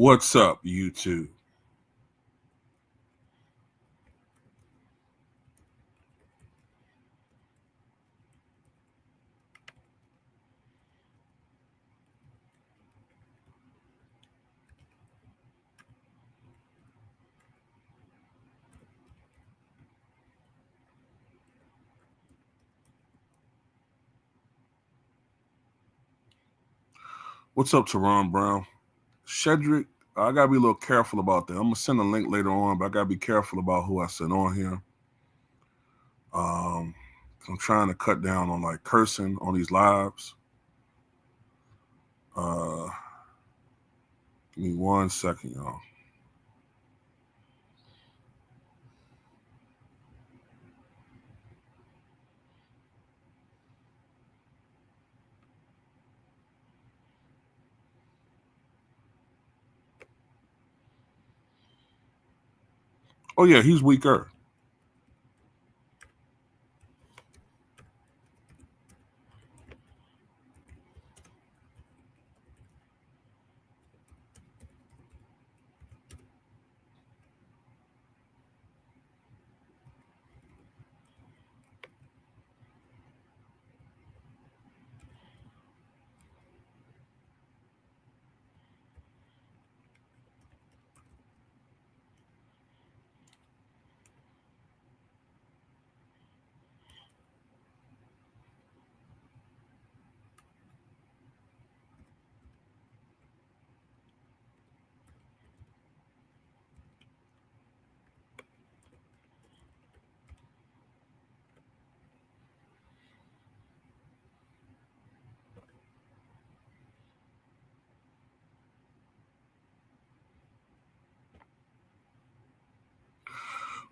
What's up, YouTube? What's up, Teron Brown? Shedrick, I gotta be a little careful about that. I'm gonna send a link later on, but I gotta be careful about who I send on here. I'm trying to cut down on like cursing on these lives. Give me 1 second, y'all. Oh yeah, he's weaker.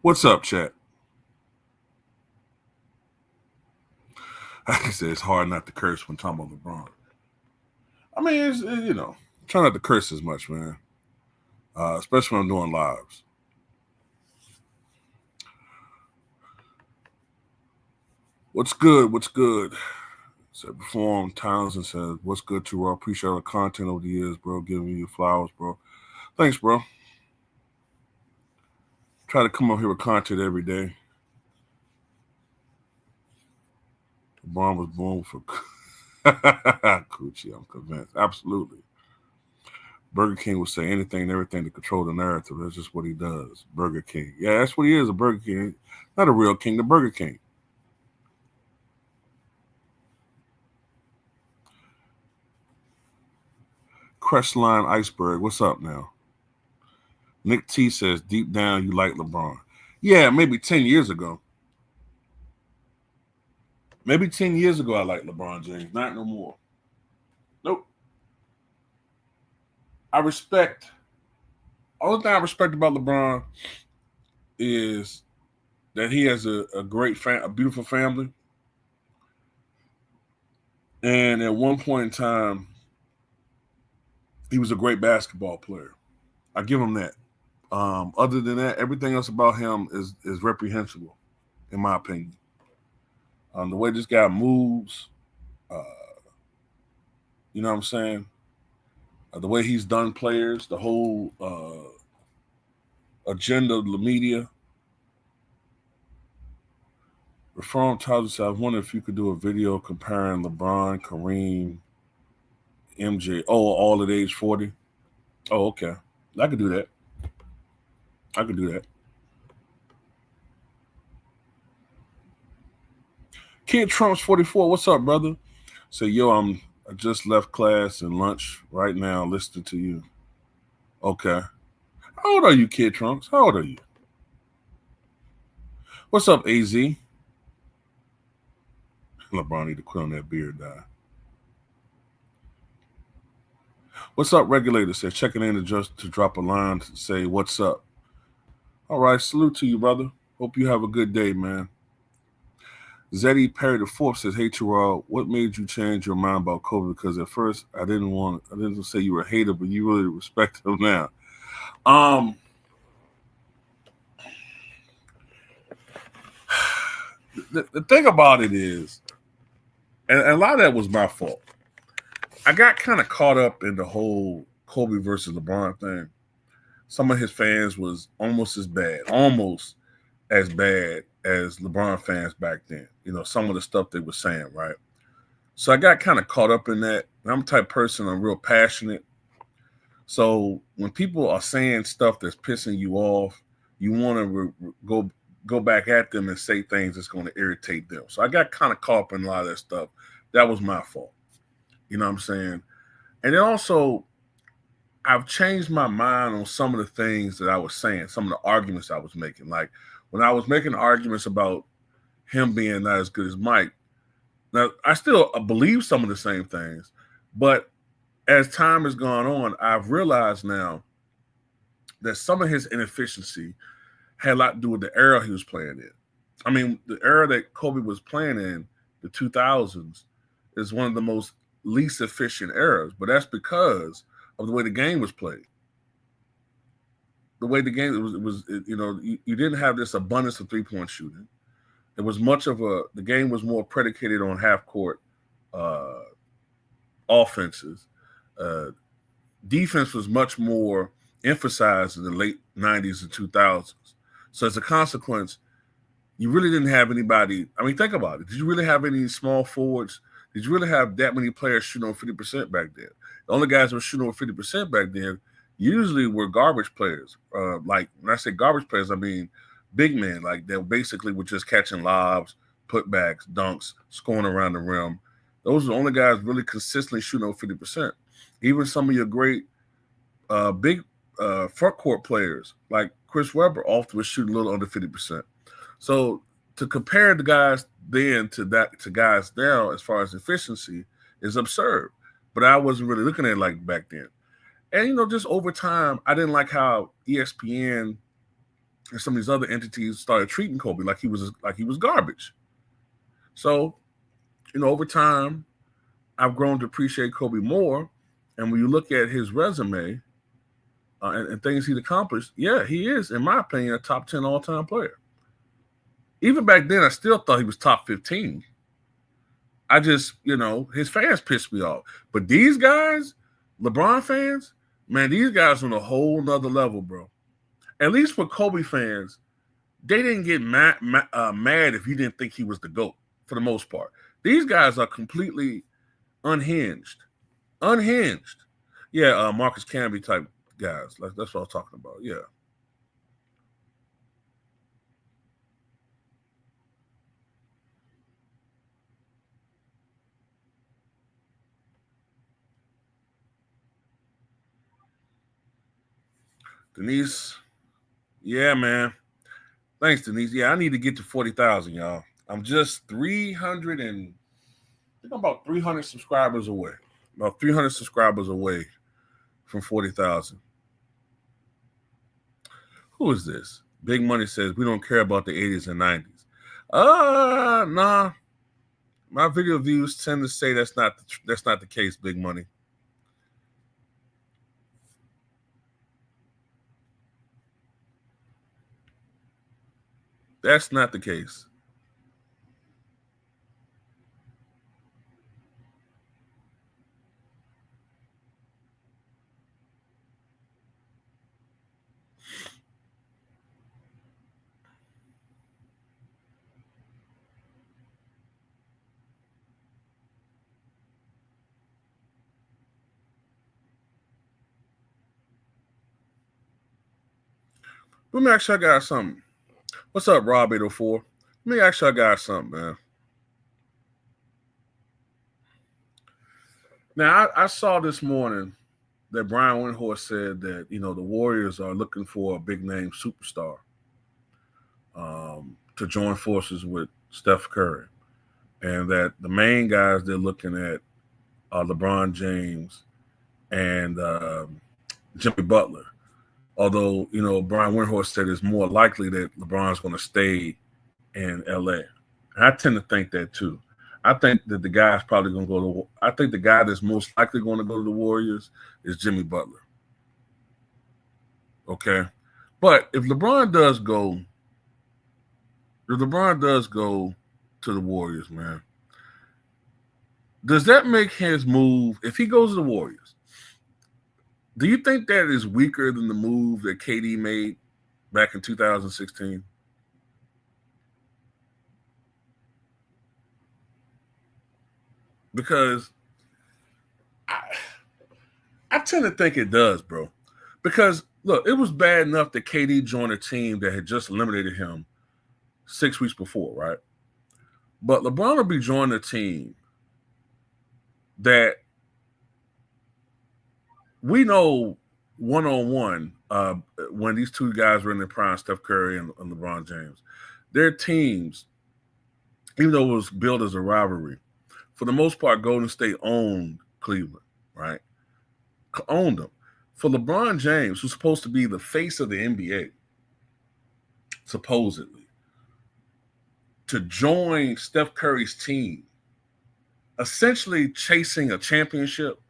What's up, chat? Like I said, it's hard not to curse when talking about LeBron. I mean, try not to curse as much, man. Especially when I'm doing lives. What's good? What's good? Said Perform Townsend said, "What's good, Terrell? Appreciate all the content over the years, bro. Giving you flowers, bro. Thanks, bro. Try to come up here with content every day. LeBron was born for Coochie. I'm convinced. Absolutely. Burger King will say anything and everything to control the narrative. That's just what he does. Burger King. Yeah, that's what he is. A Burger King, not a real king. The Burger King. Crestline Iceberg. What's up now? Nick T says, deep down, you like LeBron. Yeah, maybe 10 years ago. Maybe 10 years ago, I liked LeBron James. Not no more. Nope. I respect. Only thing I respect about LeBron is that he has a great, a beautiful family. And at one point in time, he was a great basketball player. I give him that. Other than that, everything else about him is reprehensible, in my opinion. The way this guy moves, uh, you know what I'm saying? The way he's done players, the whole agenda of the media. Reform Tyler said, I wonder if you could do a video comparing LeBron, Kareem, MJ. Oh, all at age 40. Oh, okay. I could do that. I could do that. Kid Trump's 44. What's up, brother? Say, yo, I just left class and lunch right now listening to you. Okay. How old are you, Kid Trunks? How old are you? What's up, AZ? LeBron need to quit on that beard dye. What's up, regulator? Said checking in to drop a line to say what's up. All right, salute to you, brother. Hope you have a good day, man. Zeddy Perry the Fourth says, "Hey Terrell, what made you change your mind about Kobe? Because at first I didn't say you were a hater, but you really respect him now." The thing about it is, and a lot of that was my fault. I got kind of caught up in the whole Kobe versus LeBron thing, some of his fans was almost as bad as LeBron fans back then. Some of the stuff they were saying, right? So I got kind of caught up in that. And I'm the type of person, I'm real passionate. So when people are saying stuff that's pissing you off, you want to go back at them and say things that's going to irritate them. So I got kind of caught up in a lot of that stuff. That was my fault. You know what I'm saying? And then also, I've changed my mind on some of the things that I was saying, some of the arguments I was making. Like when I was making arguments about him being not as good as Mike, now I still believe some of the same things, but as time has gone on, I've realized now that some of his inefficiency had a lot to do with the era he was playing in. I mean, the era that Kobe was playing in, the 2000s, is one of the most least efficient eras, but that's because of the way the game was played. The way the game you didn't have this abundance of three-point shooting. It was the game was more predicated on half-court offenses. Defense was much more emphasized in the late 90s and 2000s. So as a consequence, you really didn't have anybody. I mean, think about it. Did you really have any small forwards? Did you really have that many players shooting over 50% back then? The only guys who were shooting over 50% back then usually were garbage players. Like when I say garbage players, I mean big men. Like they basically were just catching lobs, putbacks, dunks, scoring around the rim. Those are the only guys really consistently shooting over 50%. Even some of your great big front court players like Chris Webber often was shooting a little under 50%. So to compare the guys then to guys now as far as efficiency is absurd. But I wasn't really looking at it like back then. And just over time, I didn't like how ESPN and some of these other entities started treating Kobe like he was garbage. So, over time, I've grown to appreciate Kobe more. And when you look at his resume and things he's accomplished, yeah, he is, in my opinion, a top 10 all-time player. Even back then, I still thought he was top 15. I just, his fans pissed me off. But these guys, LeBron fans, man, these guys on a whole nother level, bro. At least for Kobe fans, they didn't get mad if you didn't think he was the GOAT, for the most part. These guys are completely unhinged. Unhinged. Yeah, Marcus Camby type guys. That's what I was talking about. Yeah. Denise. Yeah, man. Thanks, Denise. Yeah, I need to get to 40,000, y'all. I'm just 300 and I think I'm about 300 subscribers away. About 300 subscribers away from 40,000. Who is this? Big Money says we don't care about the 80s and 90s. Nah. My video views tend to say that's not the case, Big Money. That's not the case. Let me ask you guys something. What's up, Rob 804? Let me ask you guys something, man. Now, I saw this morning that Brian Windhorst said that, the Warriors are looking for a big-name superstar to join forces with Steph Curry. And that the main guys they're looking at are LeBron James and Jimmy Butler. Although, Brian Windhorst said it's more likely that LeBron's going to stay in L.A. And I tend to think that, too. I think that the guy's probably going to go to – I think the guy that's most likely going to go to the Warriors is Jimmy Butler. Okay? But if LeBron does go to the Warriors, man, does that make his move – if he goes to the Warriors, Do you think that is weaker than the move that KD made back in 2016? Because I tend to think it does, bro. Because look, it was bad enough that KD joined a team that had just eliminated him 6 weeks before, right? But LeBron will be joining a team that we know one-on-one when these two guys were in their prime, Steph Curry and LeBron James. Their teams, even though it was built as a rivalry, for the most part, Golden State owned Cleveland, right? Owned them. For LeBron James, who's supposed to be the face of the NBA, supposedly, to join Steph Curry's team, essentially chasing a championship,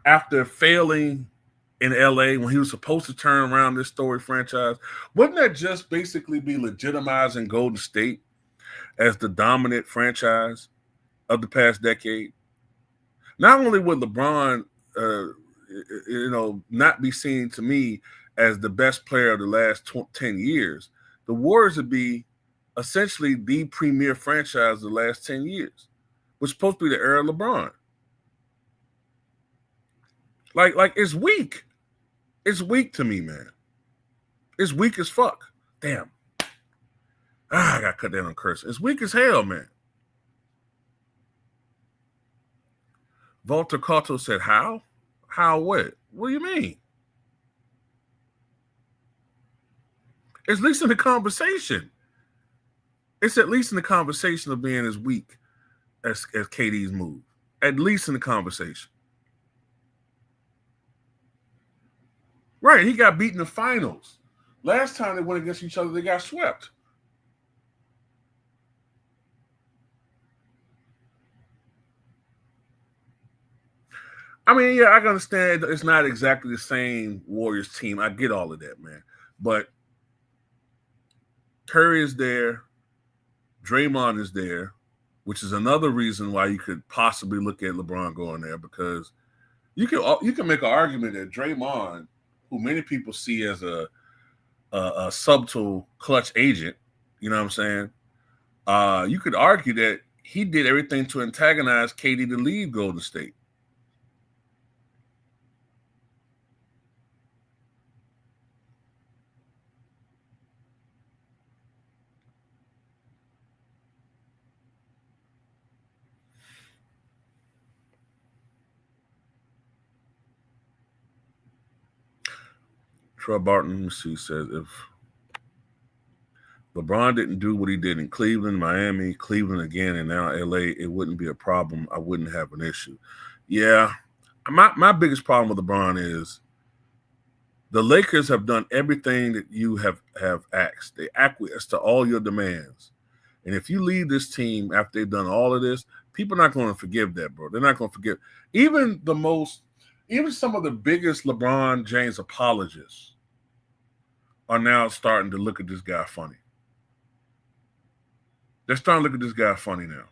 after failing in LA when he was supposed to turn around this story franchise, wouldn't that just basically be legitimizing Golden State as the dominant franchise of the past decade? Not only would LeBron, not be seen to me as the best player of the last 10 years, the Warriors would be essentially the premier franchise of the last 10 years, which is supposed to be the era of LeBron. Like it's weak. It's weak to me, man. It's weak as fuck. Damn. I gotta cut down on cursing. It's weak as hell, man. Walter Cotto said, how? How what? What do you mean? It's at least in the conversation. It's at least in the conversation of being as weak as KD's move. At least in the conversation. Right, he got beat in the finals. Last time they went against each other, they got swept. I mean, yeah, I can understand it's not exactly the same Warriors team. I get all of that, man. But Curry is there. Draymond is there, which is another reason why you could possibly look at LeBron going there, because you can make an argument that Draymond, who many people see as a subtle clutch agent, you know what I'm saying? You could argue that he did everything to antagonize KD to leave Golden State. Troy Barton, she says, if LeBron didn't do what he did in Cleveland, Miami, Cleveland again, and now LA, it wouldn't be a problem. I wouldn't have an issue. Yeah. My biggest problem with LeBron is the Lakers have done everything that you have asked. They acquiesce to all your demands. And if you leave this team after they've done all of this, people are not going to forgive that, bro. They're not going to forgive. Even some of the biggest LeBron James apologists are now starting to look at this guy funny. They're starting to look at this guy funny now.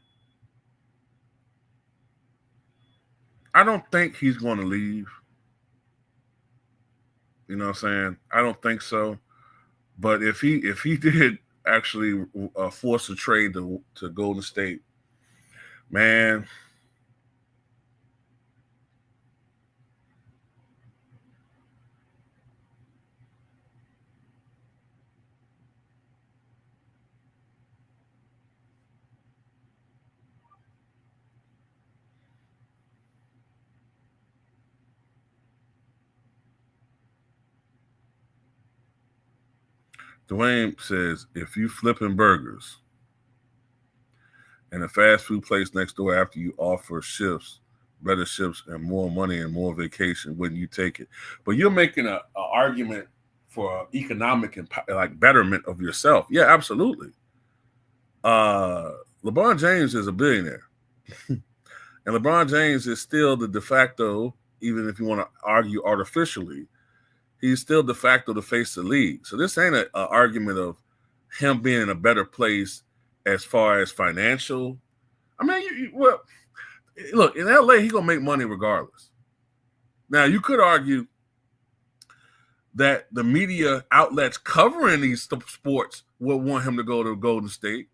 I don't think he's going to leave. You know what I'm saying? I don't think so. But if he did actually force a trade to Golden State, man. Dwayne says, if you flipping burgers and a fast food place next door after you offer shifts, better shifts, and more money and more vacation, wouldn't you take it? But you're making an argument for economic and like betterment of yourself. Yeah, absolutely. LeBron James is a billionaire. And LeBron James is still the de facto, even if you want to argue artificially, he's still de facto the face of the league. So this ain't an argument of him being in a better place as far as financial I mean, well, look, in LA, he's going to make money regardless. Now, you could argue that the media outlets covering these sports will want him to go to Golden State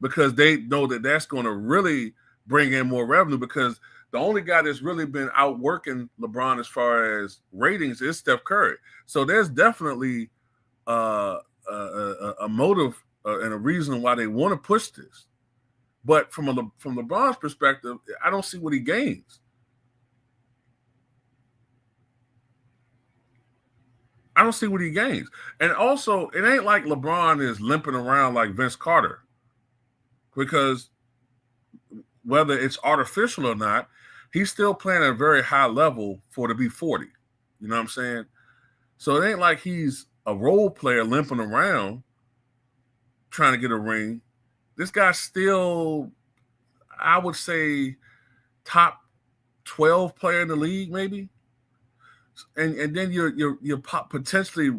because they know that that's going to really bring in more revenue, because the only guy that's really been outworking LeBron as far as ratings is Steph Curry. So there's definitely a motive and a reason why they want to push this. But from LeBron's perspective, I don't see what he gains. I don't see what he gains. And also, it ain't like LeBron is limping around like Vince Carter, because whether it's artificial or not, he's still playing at a very high level for to be 40. You know what I'm saying? So it ain't like he's a role player limping around trying to get a ring. This guy's still, I would say, top 12 player in the league, maybe. And then you're potentially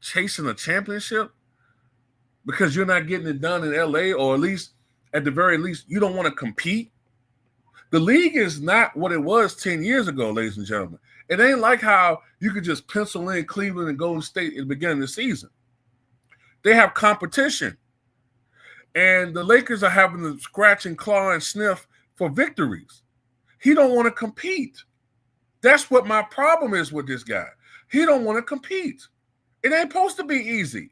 chasing a championship because you're not getting it done in LA, or at least, at the very least, you don't want to compete. The league is not what it was 10 years ago, ladies and gentlemen. It ain't like how you could just pencil in Cleveland and Golden State at the beginning of the season. They have competition. And the Lakers are having to scratch and claw and sniff for victories. He don't want to compete. That's what my problem is with this guy. He don't want to compete. It ain't supposed to be easy.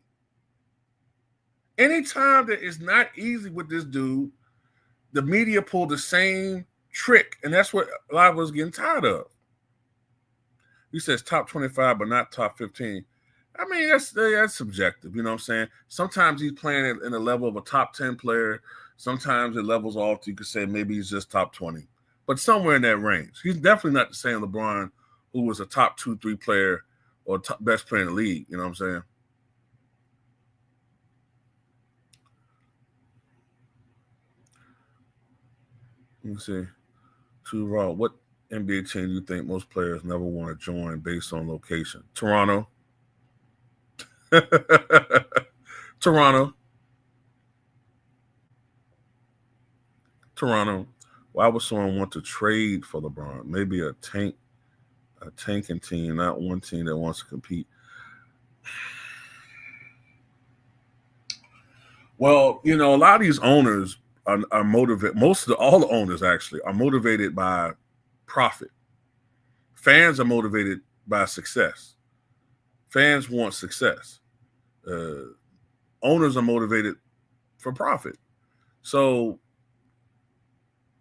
Anytime that it's not easy with this dude, the media pull the same trick, and that's what a lot of us getting tired of. He says top 25, but not top 15. I mean, that's subjective, you know what I'm saying? Sometimes he's playing in a level of a top 10 player. Sometimes it levels off to, you could say maybe he's just top 20. But somewhere in that range. He's definitely not the same LeBron who was a top 2-3 player or best player in the league, you know what I'm saying? Let me see. Too raw. What NBA team do you think most players never want to join based on location? Toronto. Toronto. Why would someone want to trade for LeBron? Maybe a tanking team, not one team that wants to compete. Well, you know, a lot of these owners are motivated. All the owners actually are motivated by profit. Fans are motivated by success. Fans want success. Owners are motivated for profit. So,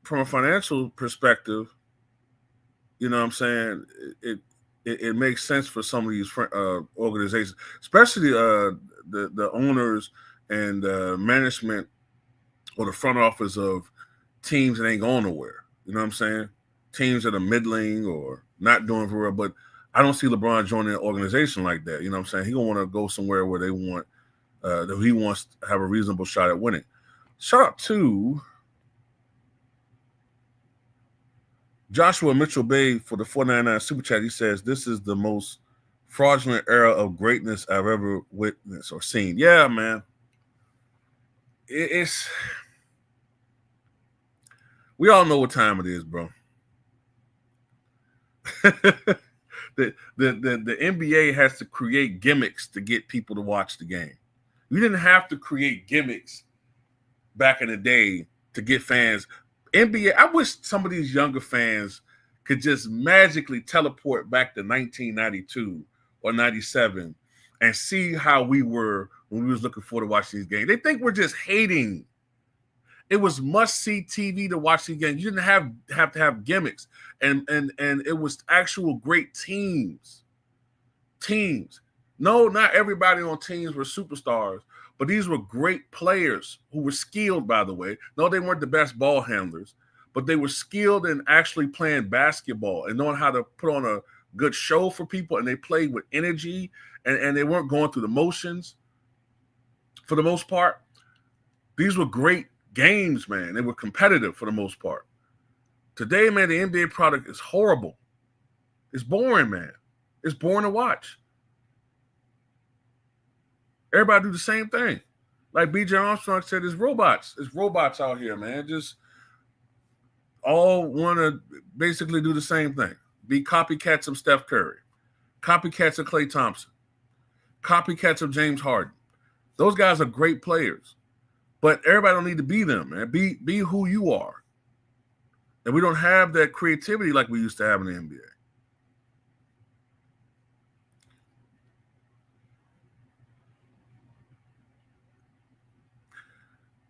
from a financial perspective, you know what I'm saying, it makes sense for some of these organizations, especially the owners and management or the front office of teams that ain't going nowhere. You know what I'm saying? Teams that are middling or not doing very well. But I don't see LeBron joining an organization like that. You know what I'm saying? He gonna want to go somewhere where they want that he wants to have a reasonable shot at winning. Shout out to Joshua Mitchell Bay for the $4.99 super chat. He says, "This is the most fraudulent era of greatness I've ever witnessed or seen." Yeah, man. It's we all know what time it is, bro. the NBA has to create gimmicks to get people to watch the game. You didn't have to create gimmicks back in the day to get fans. NBA, I wish some of these younger fans could just magically teleport back to 1992 or 97 and see how we were when we was looking forward to watching these games. They think we're just hating. It was must-see TV to watch these games. You didn't have to have gimmicks. And it was actual great teams. No, not everybody on teams were superstars, but these were great players who were skilled, by the way. No, they weren't the best ball handlers, but they were skilled in actually playing basketball and knowing how to put on a good show for people, and they played with energy, and they weren't going through the motions for the most part. These were great games, man. They were competitive for the most part. Today, man, the NBA product is horrible. It's boring, man. It's boring to watch. Everybody do the same thing. Like BJ Armstrong said, it's robots. It's robots out here, man. Just all want to basically do the same thing. Be copycats of Steph Curry, copycats of Klay Thompson, copycats of James Harden. Those guys are great players, but everybody don't need to be them, man. Be who you are. And we don't have that creativity like we used to have in the NBA.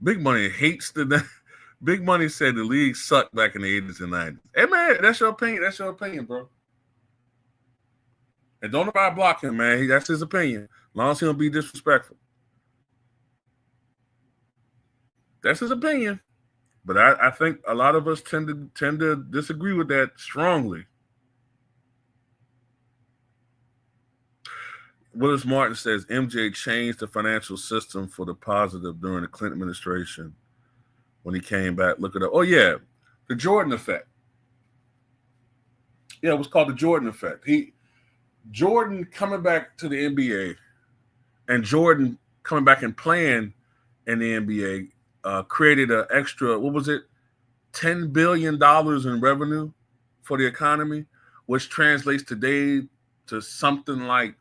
Big Money hates Big Money said the league sucked back in the 80s and 90s. Hey, man, that's your opinion. That's your opinion, bro. And don't nobody block him, man. That's his opinion. As long as he don't be disrespectful. That's his opinion. But I think a lot of us tend to disagree with that strongly. Willis Martin says MJ changed the financial system for the positive during the Clinton administration when he came back. Look it up. Oh, yeah, the Jordan effect. Yeah, it was called the Jordan effect. Jordan coming back to the NBA and Jordan coming back and playing in the NBA created an extra, what was it, $10 billion in revenue for the economy, which translates today to something like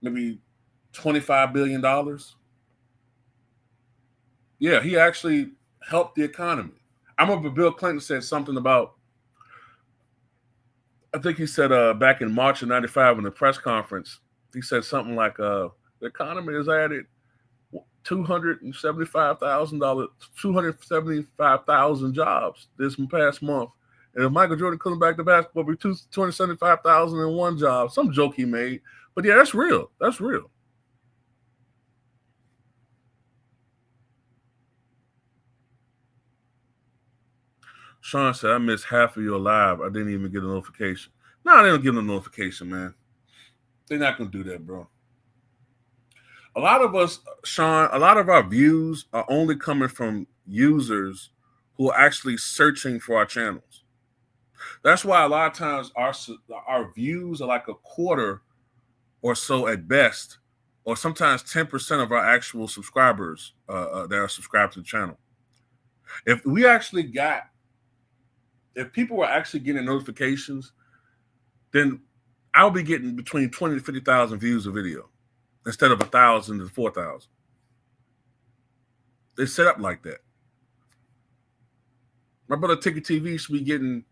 maybe $25 billion. Yeah, he actually helped the economy. I remember Bill Clinton said something about, I think he said back in March of 95 in the press conference, he said something like the economy has added $275,000 jobs this past month. And if Michael Jordan comes back to basketball, it'll be 275,001 jobs. Some joke he made. But yeah, that's real. That's real. Sean said, I missed half of your live. I didn't even get a notification. No, they don't give no notification, man. They're not going to do that, bro. A lot of us, Sean, a lot of our views are only coming from users who are actually searching for our channels. That's why a lot of times our views are like a quarter or so at best, or sometimes 10% of our actual subscribers that are subscribed to the channel. If people were actually getting notifications, then I'll be getting between 20 to 50,000 views a video instead of 1,000 to 4,000. They set up like that. My brother Ticket TV should be getting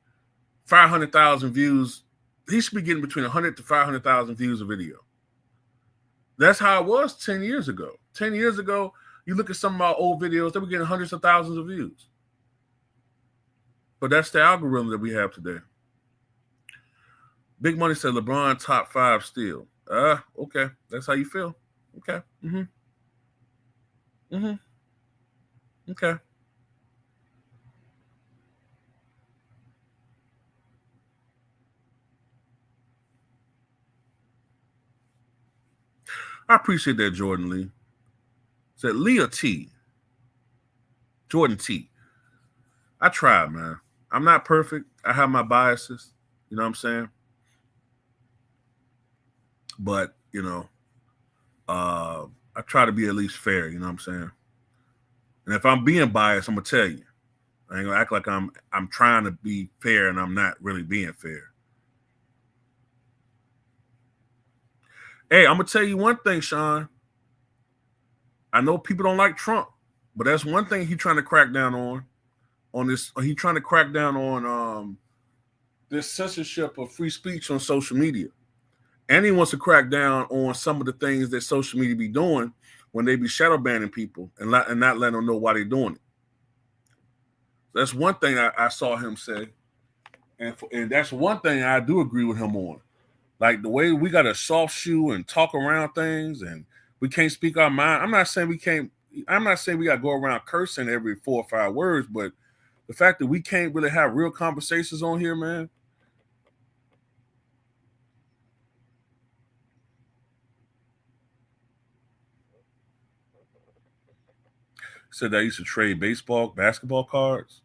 500,000 views. He should be getting between 100 to 500,000 views a video. That's how it was 10 years ago. 10 years ago, you look at some of our old videos, they were getting hundreds of thousands of views. But that's the algorithm that we have today. Big Money said LeBron top 5 still. Okay. That's how you feel. Okay. Okay. I appreciate that, Jordan Lee. Said Leah T. Jordan T. I tried, man. I'm not perfect. I have my biases. You know what I'm saying? But, I try to be at least fair. You know what I'm saying? And if I'm being biased, I'm going to tell you. I ain't going to act like I'm trying to be fair and I'm not really being fair. Hey, I'm going to tell you one thing, Sean. I know people don't like Trump, but that's one thing he's trying to crack down on this. He's trying to crack down on this censorship of free speech on social media. And he wants to crack down on some of the things that social media be doing when they be shadow banning people and not letting them know why they're doing it. That's one thing I saw him say. And that's one thing I do agree with him on. Like the way we got to soft shoe and talk around things and we can't speak our mind. I'm not saying we got to go around cursing every 4 or 5 words, but the fact that we can't really have real conversations on here, man. Said I used to trade basketball cards.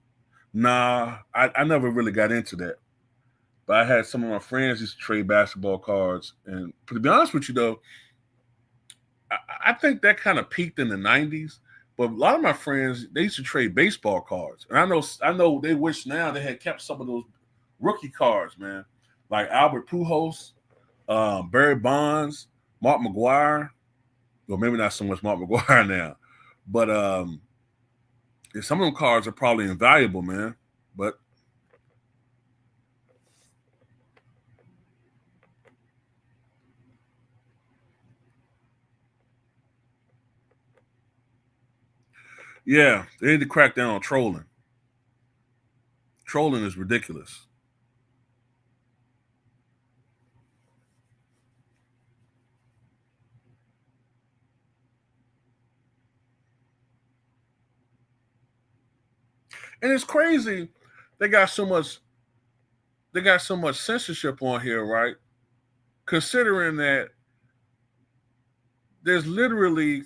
Nah, I never really got into that. But I had some of my friends used to trade basketball cards. And to be honest with you, though, I think that kind of peaked in the 90s. But a lot of my friends, they used to trade baseball cards. And I know they wish now they had kept some of those rookie cards, man. Like Albert Pujols, Barry Bonds, Mark McGwire. Well, maybe not so much Mark McGwire now. But some of them cards are probably invaluable, man. But yeah, they need to crack down on trolling. Trolling is ridiculous. And it's crazy. They got so much censorship on here, right? Considering that there's literally,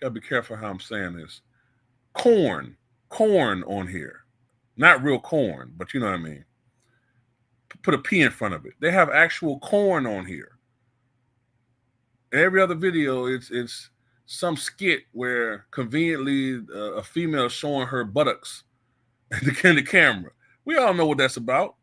gotta be careful how I'm saying this, corn on here. Not real corn, but you know what I mean. Put a P in front of it. They have actual corn on here. Every other video, it's some skit where conveniently a female showing her buttocks in the camera. We all know what that's about.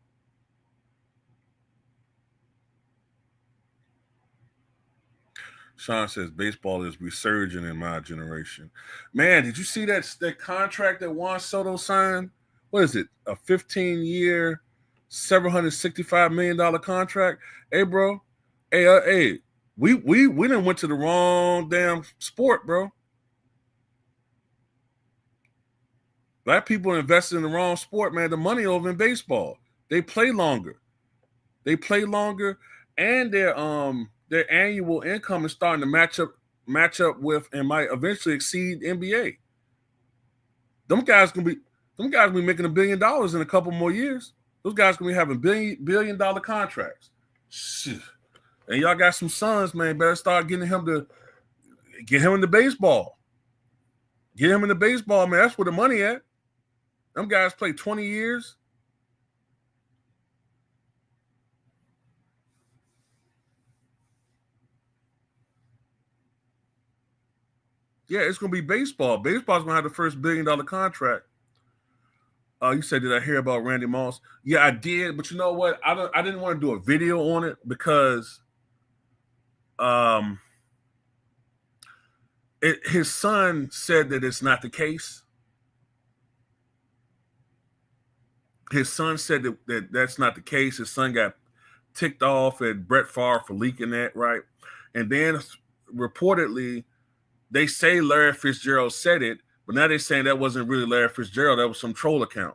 Sean says baseball is resurging in my generation. Man, did you see that contract that Juan Soto signed? What is it? A 15-year, $765 million contract? Hey, bro. Hey, we done went to the wrong damn sport, bro. Black people invested in the wrong sport, man. The money over in baseball. They play longer. And their annual income is starting to match up with and might eventually exceed NBA. Them guys gonna be making $1 billion in a couple more years. Those guys gonna be having billion dollar contracts. Shit. And y'all got some sons, man. Better start getting him into baseball. Get him into baseball, man. That's where the money at. Them guys play 20 years. Yeah, it's going to be baseball. Baseball's going to have the first $1 billion contract. You said, did I hear about Randy Moss? Yeah, I did. But you know what? I didn't want to do a video on it because his son said that it's not the case. His son said that's not the case. His son got ticked off at Brett Favre for leaking that, right? And then reportedly, they say Larry Fitzgerald said it, but now they're saying that wasn't really Larry Fitzgerald. That was some troll account.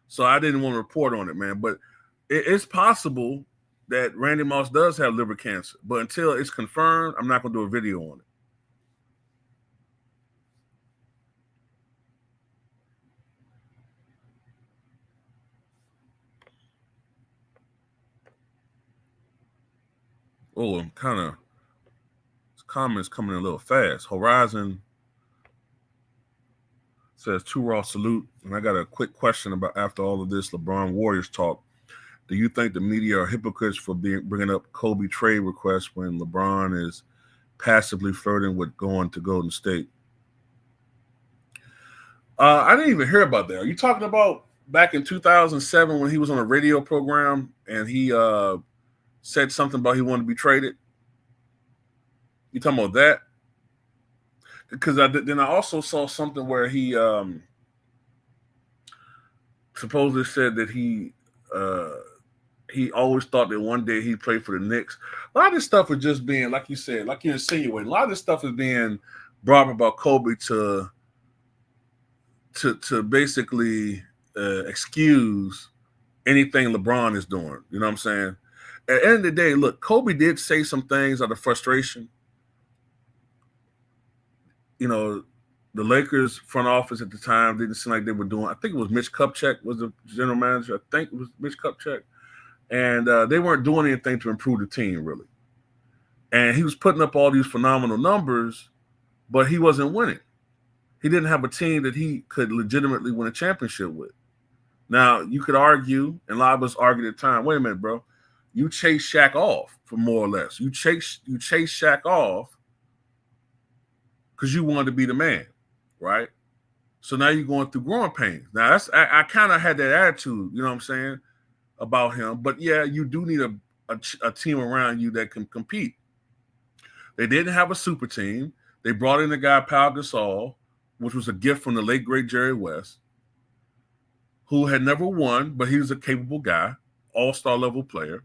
So I didn't want to report on it, man. But it's possible that Randy Moss does have liver cancer. But until it's confirmed, I'm not going to do a video on it. Oh, I'm kind of, comments coming in a little fast. Horizon says, "Two raw salute." And I got a quick question about after all of this LeBron Warriors talk. Do you think the media are hypocrites for bringing up Kobe trade requests when LeBron is passively flirting with going to Golden State? I didn't even hear about that. Are you talking about back in 2007 when he was on a radio program and he said something about he wanted to be traded? You talking about that? Because then I also saw something where he supposedly said that he always thought that one day he'd play for the Knicks. A lot of this stuff is just being, like you said, like you insinuating. A lot of this stuff is being brought up about Kobe to basically excuse anything LeBron is doing. You know what I'm saying? At the end of the day, look, Kobe did say some things out of frustration. You know, the Lakers front office at the time didn't seem like they were doing. I think it was Mitch Kupchak was the general manager. I think it was Mitch Kupchak. And they weren't doing anything to improve the team, really. And he was putting up all these phenomenal numbers, but he wasn't winning. He didn't have a team that he could legitimately win a championship with. Now, you could argue, and a lot of us argued at the time, wait a minute, bro. You chase Shaq off for more or less. You chase Shaq off because you wanted to be the man, right? So now you're going through growing pains. Now I kind of had that attitude, you know what I'm saying, about him. But yeah, you do need a team around you that can compete. They didn't have a super team. They brought in a guy, Pau Gasol, which was a gift from the late great Jerry West, who had never won, but he was a capable guy, all-star level player.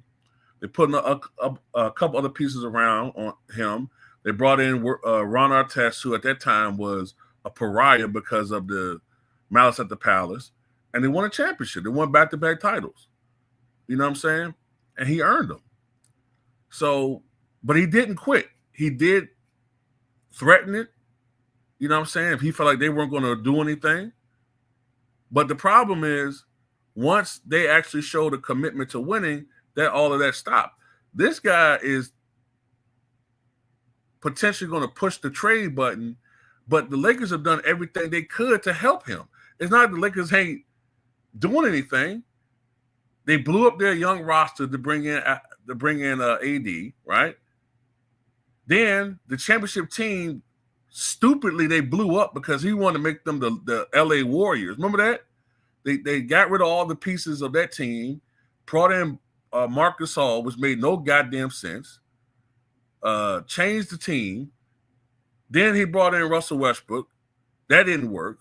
They put a couple other pieces around on him. They brought in Ron Artest, who at that time was a pariah because of the Malice at the Palace, and they won a championship. They won back-to-back titles. You know what I'm saying? And he earned them. So, but he didn't quit. He did threaten it. You know what I'm saying? If he felt like they weren't going to do anything. But the problem is, once they actually showed a commitment to winning, that all of that stopped. This guy is potentially going to push the trade button, but the Lakers have done everything they could to help him. It's not the Lakers ain't doing anything. They blew up their young roster to bring in AD, right? Then the championship team, stupidly, they blew up because he wanted to make them the LA Warriors. Remember that? They got rid of all the pieces of that team, brought in Marc Gasol, which made no goddamn sense, changed the team. Then he brought in Russell Westbrook. That didn't work.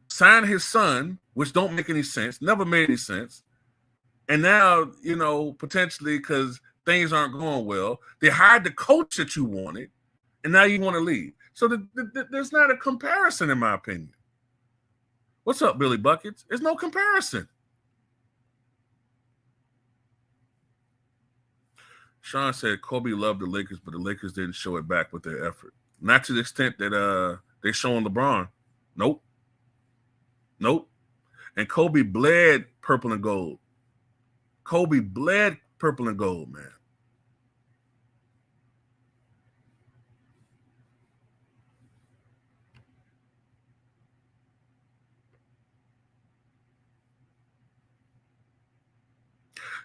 Signed his son, which don't make any sense, never made any sense. And now, you know, potentially because things aren't going well, they hired the coach that you wanted, and now you want to leave. So there's not a comparison, in my opinion. What's up, Billy Buckets? There's no comparison. Sean said Kobe loved the Lakers, but the Lakers didn't show it back with their effort. Not to the extent that they showing LeBron. Nope. And Kobe bled purple and gold. Kobe bled purple and gold, man.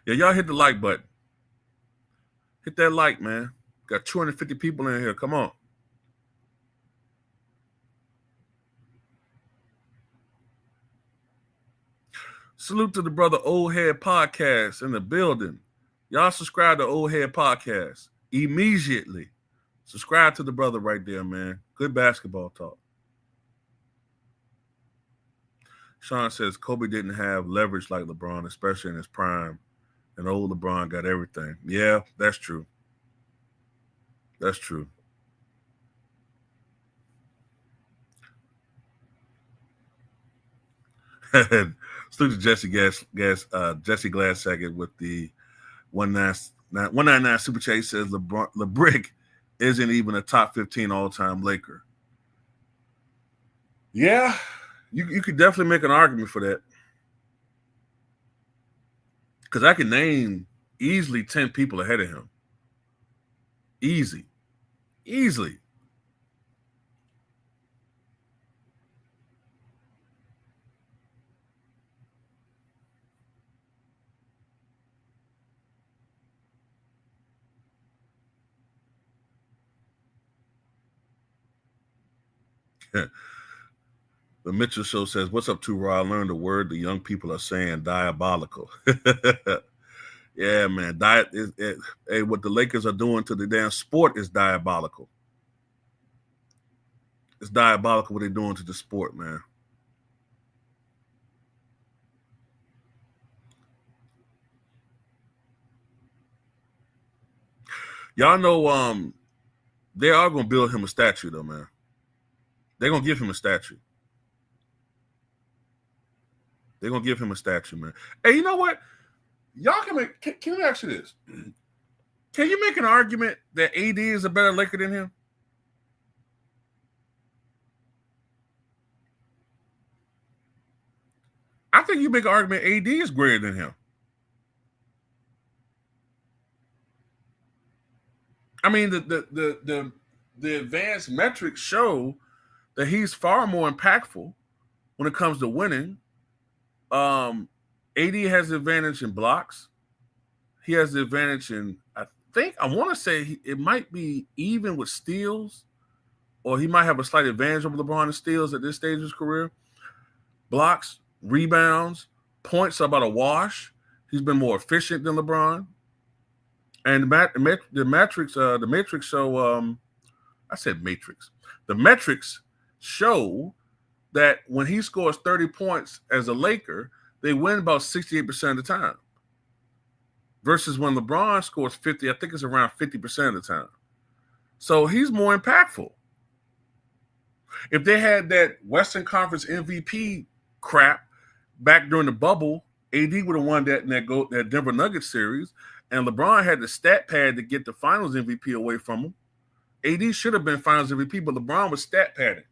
Yeah, y'all hit the like button. Hit that like, man. Got 250 people in here. Come on. Salute to the brother Old Head Podcast in the building. Y'all subscribe to Old Head Podcast immediately. Subscribe to the brother right there, man. Good basketball talk. Sean says Kobe didn't have leverage like LeBron, especially in his prime. And old LeBron got everything. Yeah, that's true. That's true. Salute to Jesse Glass second with the 199 Super Chase says LeBrick isn't even a top 15 all-time Laker. Yeah, you could definitely make an argument for that. Because I can name easily 10 people ahead of him. Easily. The Mitchell Show says, "What's up, Raw? I learned a word the young people are saying, diabolical." Yeah, man. What the Lakers are doing to the damn sport is diabolical. It's diabolical what they're doing to the sport, man. Y'all know they are going to build him a statue, though, man. They're going to give him a statue. They're going to give him a statue, man. Hey, you know what? Y'all can make – can you ask you this? Can you make an argument that AD is a better Laker than him? I think you make an argument AD is greater than him. I mean, the advanced metrics show that he's far more impactful when it comes to winning. AD has the advantage in blocks. He has the advantage in, I want to say it might be even with steals. or he might have a slight advantage over LeBron in steals at this stage of his career. Blocks, rebounds, points are about a wash. He's been more efficient than LeBron. And the metrics show. I said matrix. The metrics show that when he scores 30 points as a Laker, they win about 68% of the time. Versus when LeBron scores 50, I think it's around 50% of the time. So he's more impactful. If they had that Western Conference MVP crap back during the bubble, AD would have won that Denver Nuggets series, and LeBron had the stat pad to get the Finals MVP away from him. AD should have been Finals MVP, but LeBron was stat padding,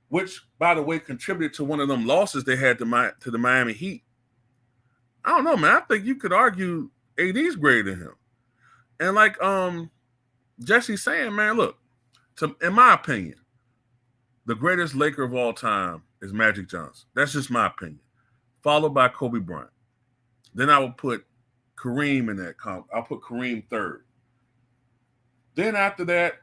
which, by the way, contributed to one of them losses they had to the Miami Heat. I don't know, man. I think you could argue AD's greater than him. And like Jesse's saying, man, look, in my opinion, the greatest Laker of all time is Magic Johnson. That's just my opinion. Followed by Kobe Bryant. Then I would put Kareem in that comp. I'll put Kareem third. Then after that,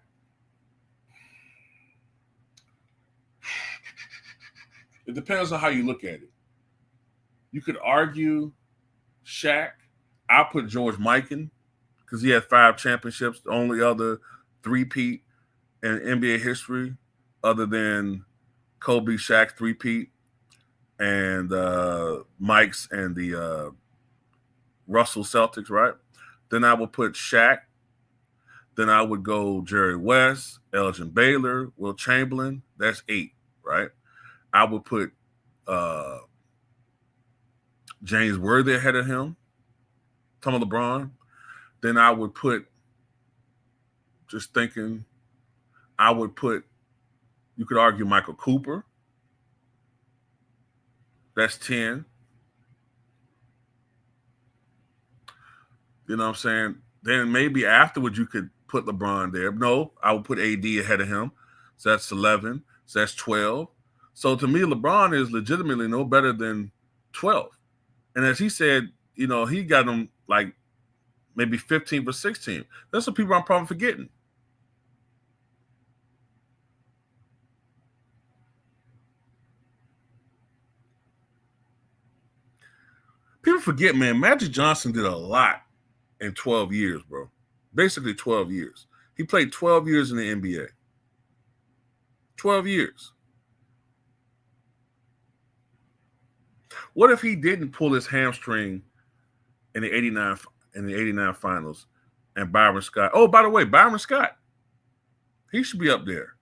it depends on how you look at it. You could argue Shaq. I'll put George Mikan because he had 5 championships, the only other three-peat in NBA history other than Kobe, Shaq three-peat, and Mike's and the Russell Celtics, right? Then I would put Shaq. Then I would go Jerry West, Elgin Baylor, Will Chamberlain. That's 8, right? I would put James Worthy ahead of him, Tom LeBron. Then I would put, just thinking, I would put, you could argue Michael Cooper. That's 10. You know what I'm saying? Then maybe afterwards you could put LeBron there. No, I would put AD ahead of him. So that's 11. So that's 12. So to me, LeBron is legitimately no better than 12. And as he said, you know, he got them like maybe 15 for 16. That's what people I'm probably forgetting. People forget, man, Magic Johnson did a lot in 12 years, bro. Basically 12 years. He played 12 years in the NBA. 12 years. What if he didn't pull his hamstring in the 89 finals and Byron Scott? Oh, by the way, Byron Scott. He should be up there.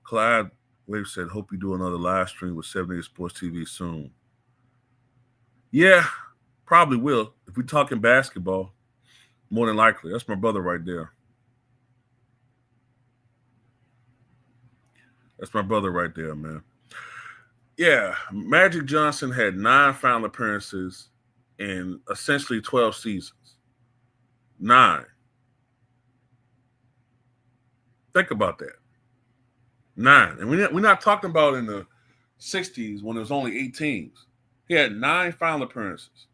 Clyde Wave said, hope you do another live stream with 78 Sports TV soon. Yeah, probably will. If we're talking basketball, more than likely. That's my brother right there. That's my brother right there, man. Yeah, Magic Johnson had 9 final appearances in essentially 12 seasons. 9. Think about that. 9. And we're not talking about in the 60s when there was only 8 teams. He had 9 final appearances.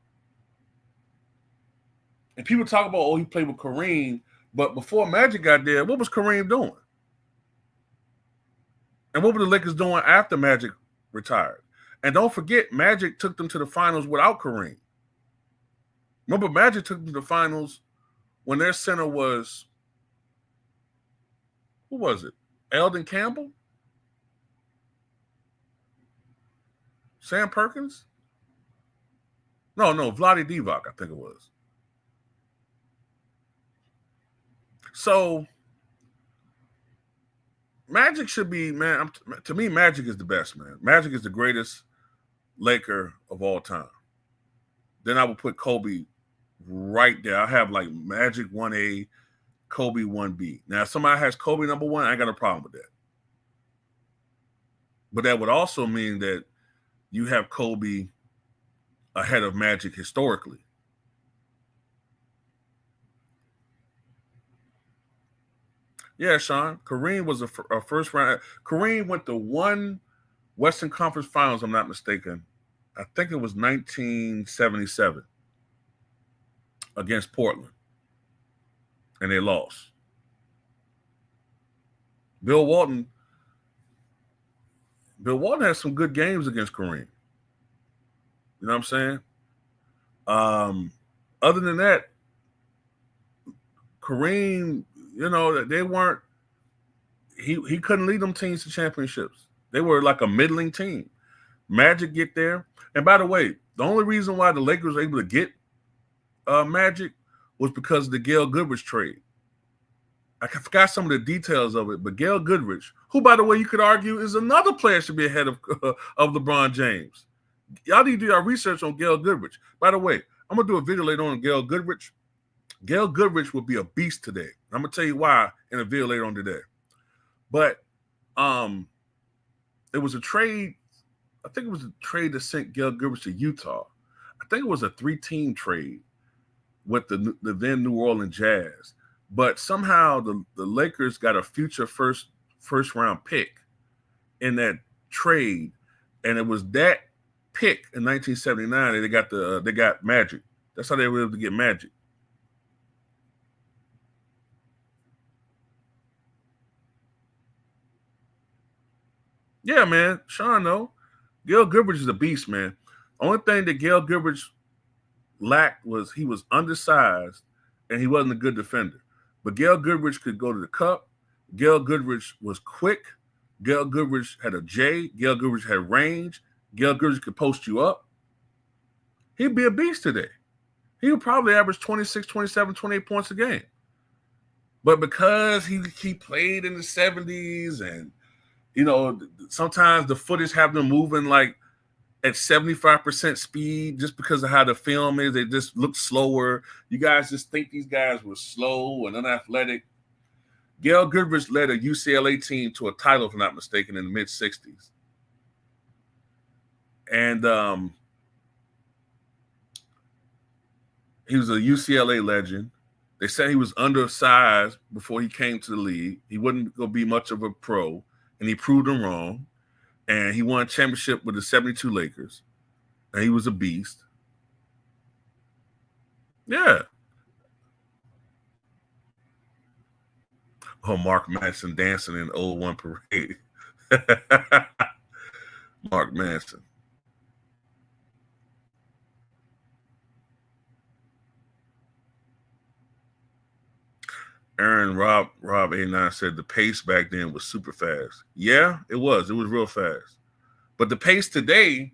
And people talk about, oh, he played with Kareem. But before Magic got there, what was Kareem doing? And what were the Lakers doing after Magic retired? And don't forget, Magic took them to the finals without Kareem. Remember, Magic took them to the finals when their center was, who was it? Eldon Campbell? Sam Perkins? No, Vlade Divac, I think it was. So, Magic should be, man, to me, Magic is the best, man. Magic is the greatest Laker of all time. Then I would put Kobe right there. I have like Magic 1A, Kobe 1B. Now, if somebody has Kobe number 1, I ain't got a problem with that. But that would also mean that you have Kobe ahead of Magic historically. Yeah, Sean. Kareem was a first round. Kareem went to 1 Western Conference Finals, I'm not mistaken. I think it was 1977. against Portland, and they lost. Bill Walton has some good games against Kareem. You know what I'm saying? Other than that, Kareem, they weren't. He couldn't lead them teams to championships. They were like a middling team. Magic get there, and by the way, the only reason why the Lakers were able to get Magic was because of the Gail Goodrich trade. I forgot some of the details of it, but Gail Goodrich, who, by the way, you could argue is another player should be ahead of LeBron James. Y'all need to do your research on Gail Goodrich. By the way, I'm going to do a video later on Gail Goodrich. Gail Goodrich will be a beast today. I'm going to tell you why in a video later on today. But it was a trade. I think it was a trade that sent Gail Goodrich to Utah. I think it was a 3-team trade with the then New Orleans Jazz. But somehow the Lakers got a future first round pick in that trade, and it was that pick in 1979 that they got Magic. That's how they were able to get Magic. Yeah, man. Sean, no. Gail Goodrich is a beast, man. Only thing that Gail Goodrich lacked was he was undersized and he wasn't a good defender. But Gail Goodrich could go to the cup. Gail Goodrich was quick. Gail Goodrich had a J. Gail Goodrich had range. Gail Goodrich could post you up. He'd be a beast today. He would probably average 26, 27, 28 points a game. But because he played in the 70s and, sometimes the footage have them moving like at 75% speed just because of how the film is. They just look slower. You guys just think these guys were slow and unathletic. Gail Goodrich led a UCLA team to a title, if I'm not mistaken, in the mid-'60s. And he was a UCLA legend. They said he was undersized before he came to the league. He wasn't going to be much of a pro, and he proved them wrong. And he won a championship with the 72 Lakers. And he was a beast. Yeah. Oh, Mark Manson dancing in the 01 parade. Mark Manson. Aaron Rob 89 said the pace back then was super fast. Yeah, it was. It was real fast. But the pace today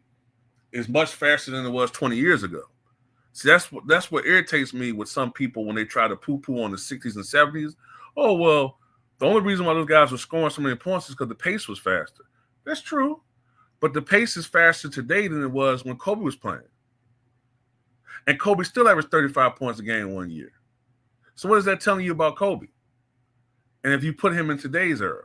is much faster than it was 20 years ago. See, that's what irritates me with some people when they try to poo-poo on the 60s and 70s. Oh, well, the only reason why those guys were scoring so many points is because the pace was faster. That's true. But the pace is faster today than it was when Kobe was playing. And Kobe still averaged 35 points a game one year. So what is that telling you about Kobe? And if you put him in today's era,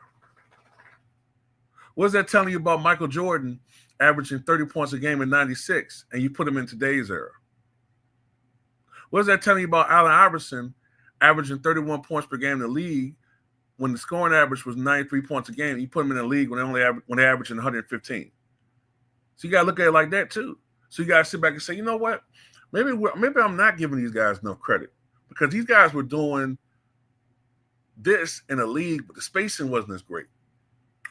what is that telling you about Michael Jordan averaging 30 points a game in 96 and you put him in today's era? What is that telling you about Allen Iverson averaging 31 points per game in the league when the scoring average was 93 points a game? You put him in the league when they averaging 115. So you got to look at it like that too. So you got to sit back and say, you know what? Maybe I'm not giving these guys enough credit. Because these guys were doing this in a league, but the spacing wasn't as great.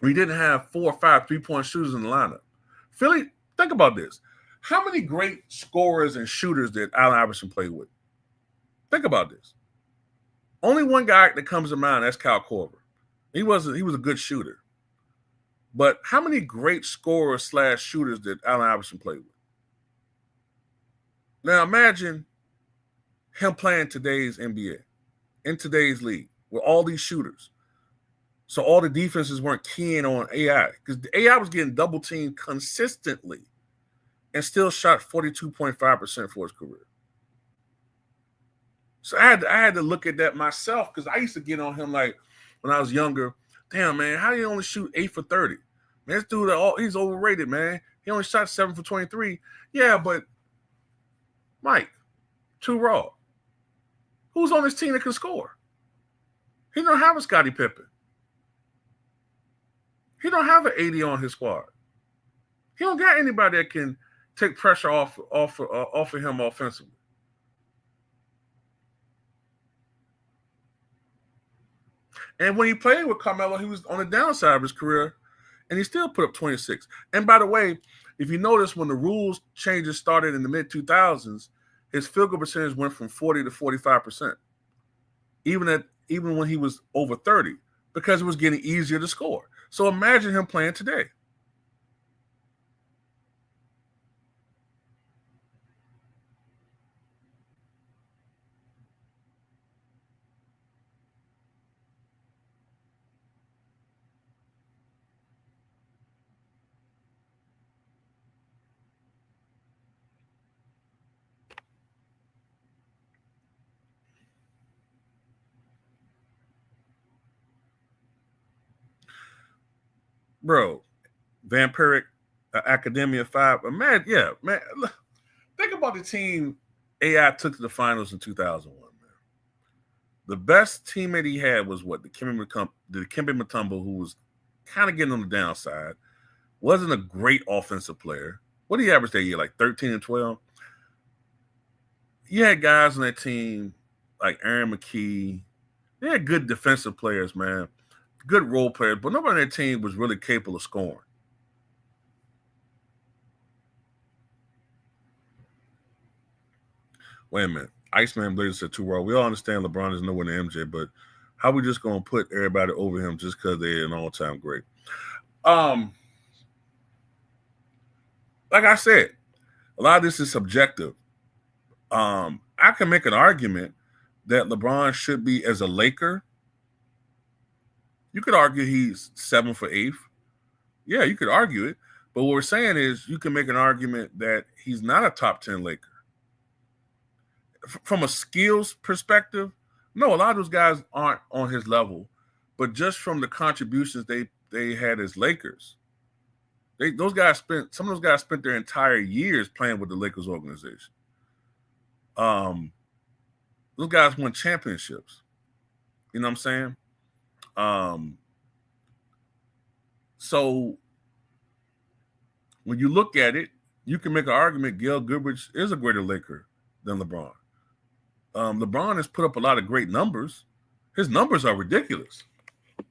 We didn't have 4 or 5 3-point shooters in the lineup. Philly, think about this. How many great scorers and shooters did Allen Iverson play with? Think about this. Only one guy that comes to mind, that's Kyle Korver. He was a good shooter. But how many great scorers / shooters did Allen Iverson play with? Now imagine him playing today's NBA, in today's league, with all these shooters. So all the defenses weren't keying on AI, because the AI was getting double teamed consistently and still shot 42.5% for his career. So I had to look at that myself, because I used to get on him like when I was younger. Damn, man, how do you only shoot 8 for 30? Man, this dude, he's overrated, man. He only shot 7 for 23. Yeah, but Mike, too raw. Who's on his team that can score? He don't have a Scottie Pippen. He don't have an 80 on his squad. He don't got anybody that can take pressure off of him offensively. And when he played with Carmelo, he was on the downside of his career, and he still put up 26. And by the way, if you notice, when the rules changes started in the mid-2000s, his field goal percentage went from 40 to 45%, even when he was over 30, because it was getting easier to score. So imagine him playing today. Bro, Vampiric Academia 5. Man, yeah, man. Think about the team AI took to the finals in 2001, man. The best teammate he had was what? The Kimmy Mutombo, who was kind of getting on the downside. Wasn't a great offensive player. What did he average that year? Like 13 and 12? You had guys on that team like Aaron McKee. They had good defensive players, man. Good role players, but nobody on that team was really capable of scoring. Wait a minute. Iceman Blazer said too raw. We all understand LeBron is nowhere near MJ, but how we just gonna put everybody over him just because they're an all-time great? Like I said, a lot of this is subjective. I can make an argument that LeBron should be, as a Laker, you could argue he's 7th or 8th. Yeah, you could argue it. But what we're saying is you can make an argument that he's not a top 10 Laker. From a skills perspective, no, a lot of those guys aren't on his level. But just from the contributions they had as Lakers, some of those guys spent their entire years playing with the Lakers organization. Those guys won championships. You know what I'm saying? So when you look at it, you can make an argument Gail Goodrich is a greater Laker than LeBron. LeBron has put up a lot of great numbers. His numbers are ridiculous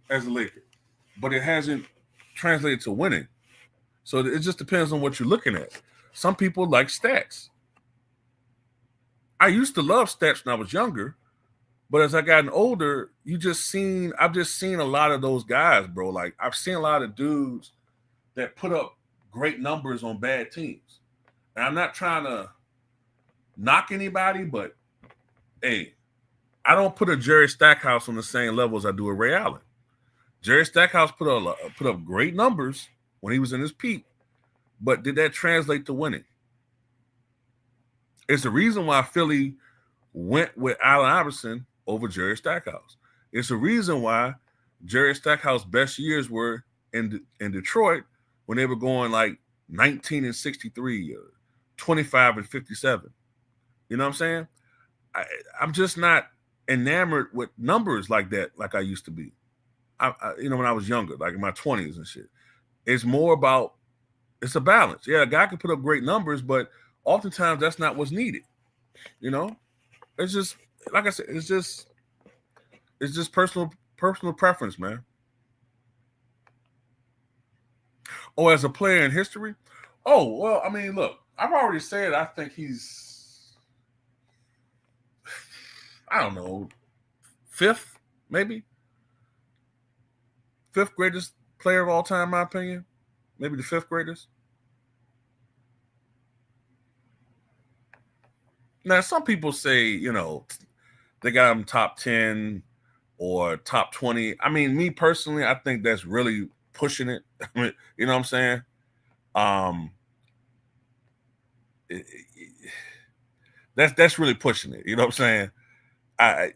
as a Laker, but it hasn't translated to winning. So it just depends on what you're looking at. Some people like stats. I used to love stats when I was younger, but as I gotten older, I've just seen a lot of those guys, bro. Like I've seen a lot of dudes that put up great numbers on bad teams. And I'm not trying to knock anybody, but hey, I don't put a Jerry Stackhouse on the same level as I do a Ray Allen. Jerry Stackhouse put up great numbers when he was in his peak, but did that translate to winning? It's the reason why Philly went with Allen Iverson over Jerry Stackhouse. It's the reason why Jerry Stackhouse's best years were in Detroit when they were going like 19 and 63, 25 and 57. You know what I'm saying? I'm just not enamored with numbers like that, like I used to be. When I was younger, like in my 20s and shit. It's more about, it's a balance. Yeah, a guy can put up great numbers, but oftentimes that's not what's needed. You know, it's just, like I said, it's just personal preference, man. Oh, as a player in history? Oh, well, I mean, look, I've already said I think he's, I don't know, 5th, maybe? 5th greatest player of all time, in my opinion. Maybe the 5th greatest. Now, some people say, they got him top 10 or top 20. I mean, me personally, I think that's really pushing it. You know what I'm saying? That's really pushing it. You know what I'm saying? I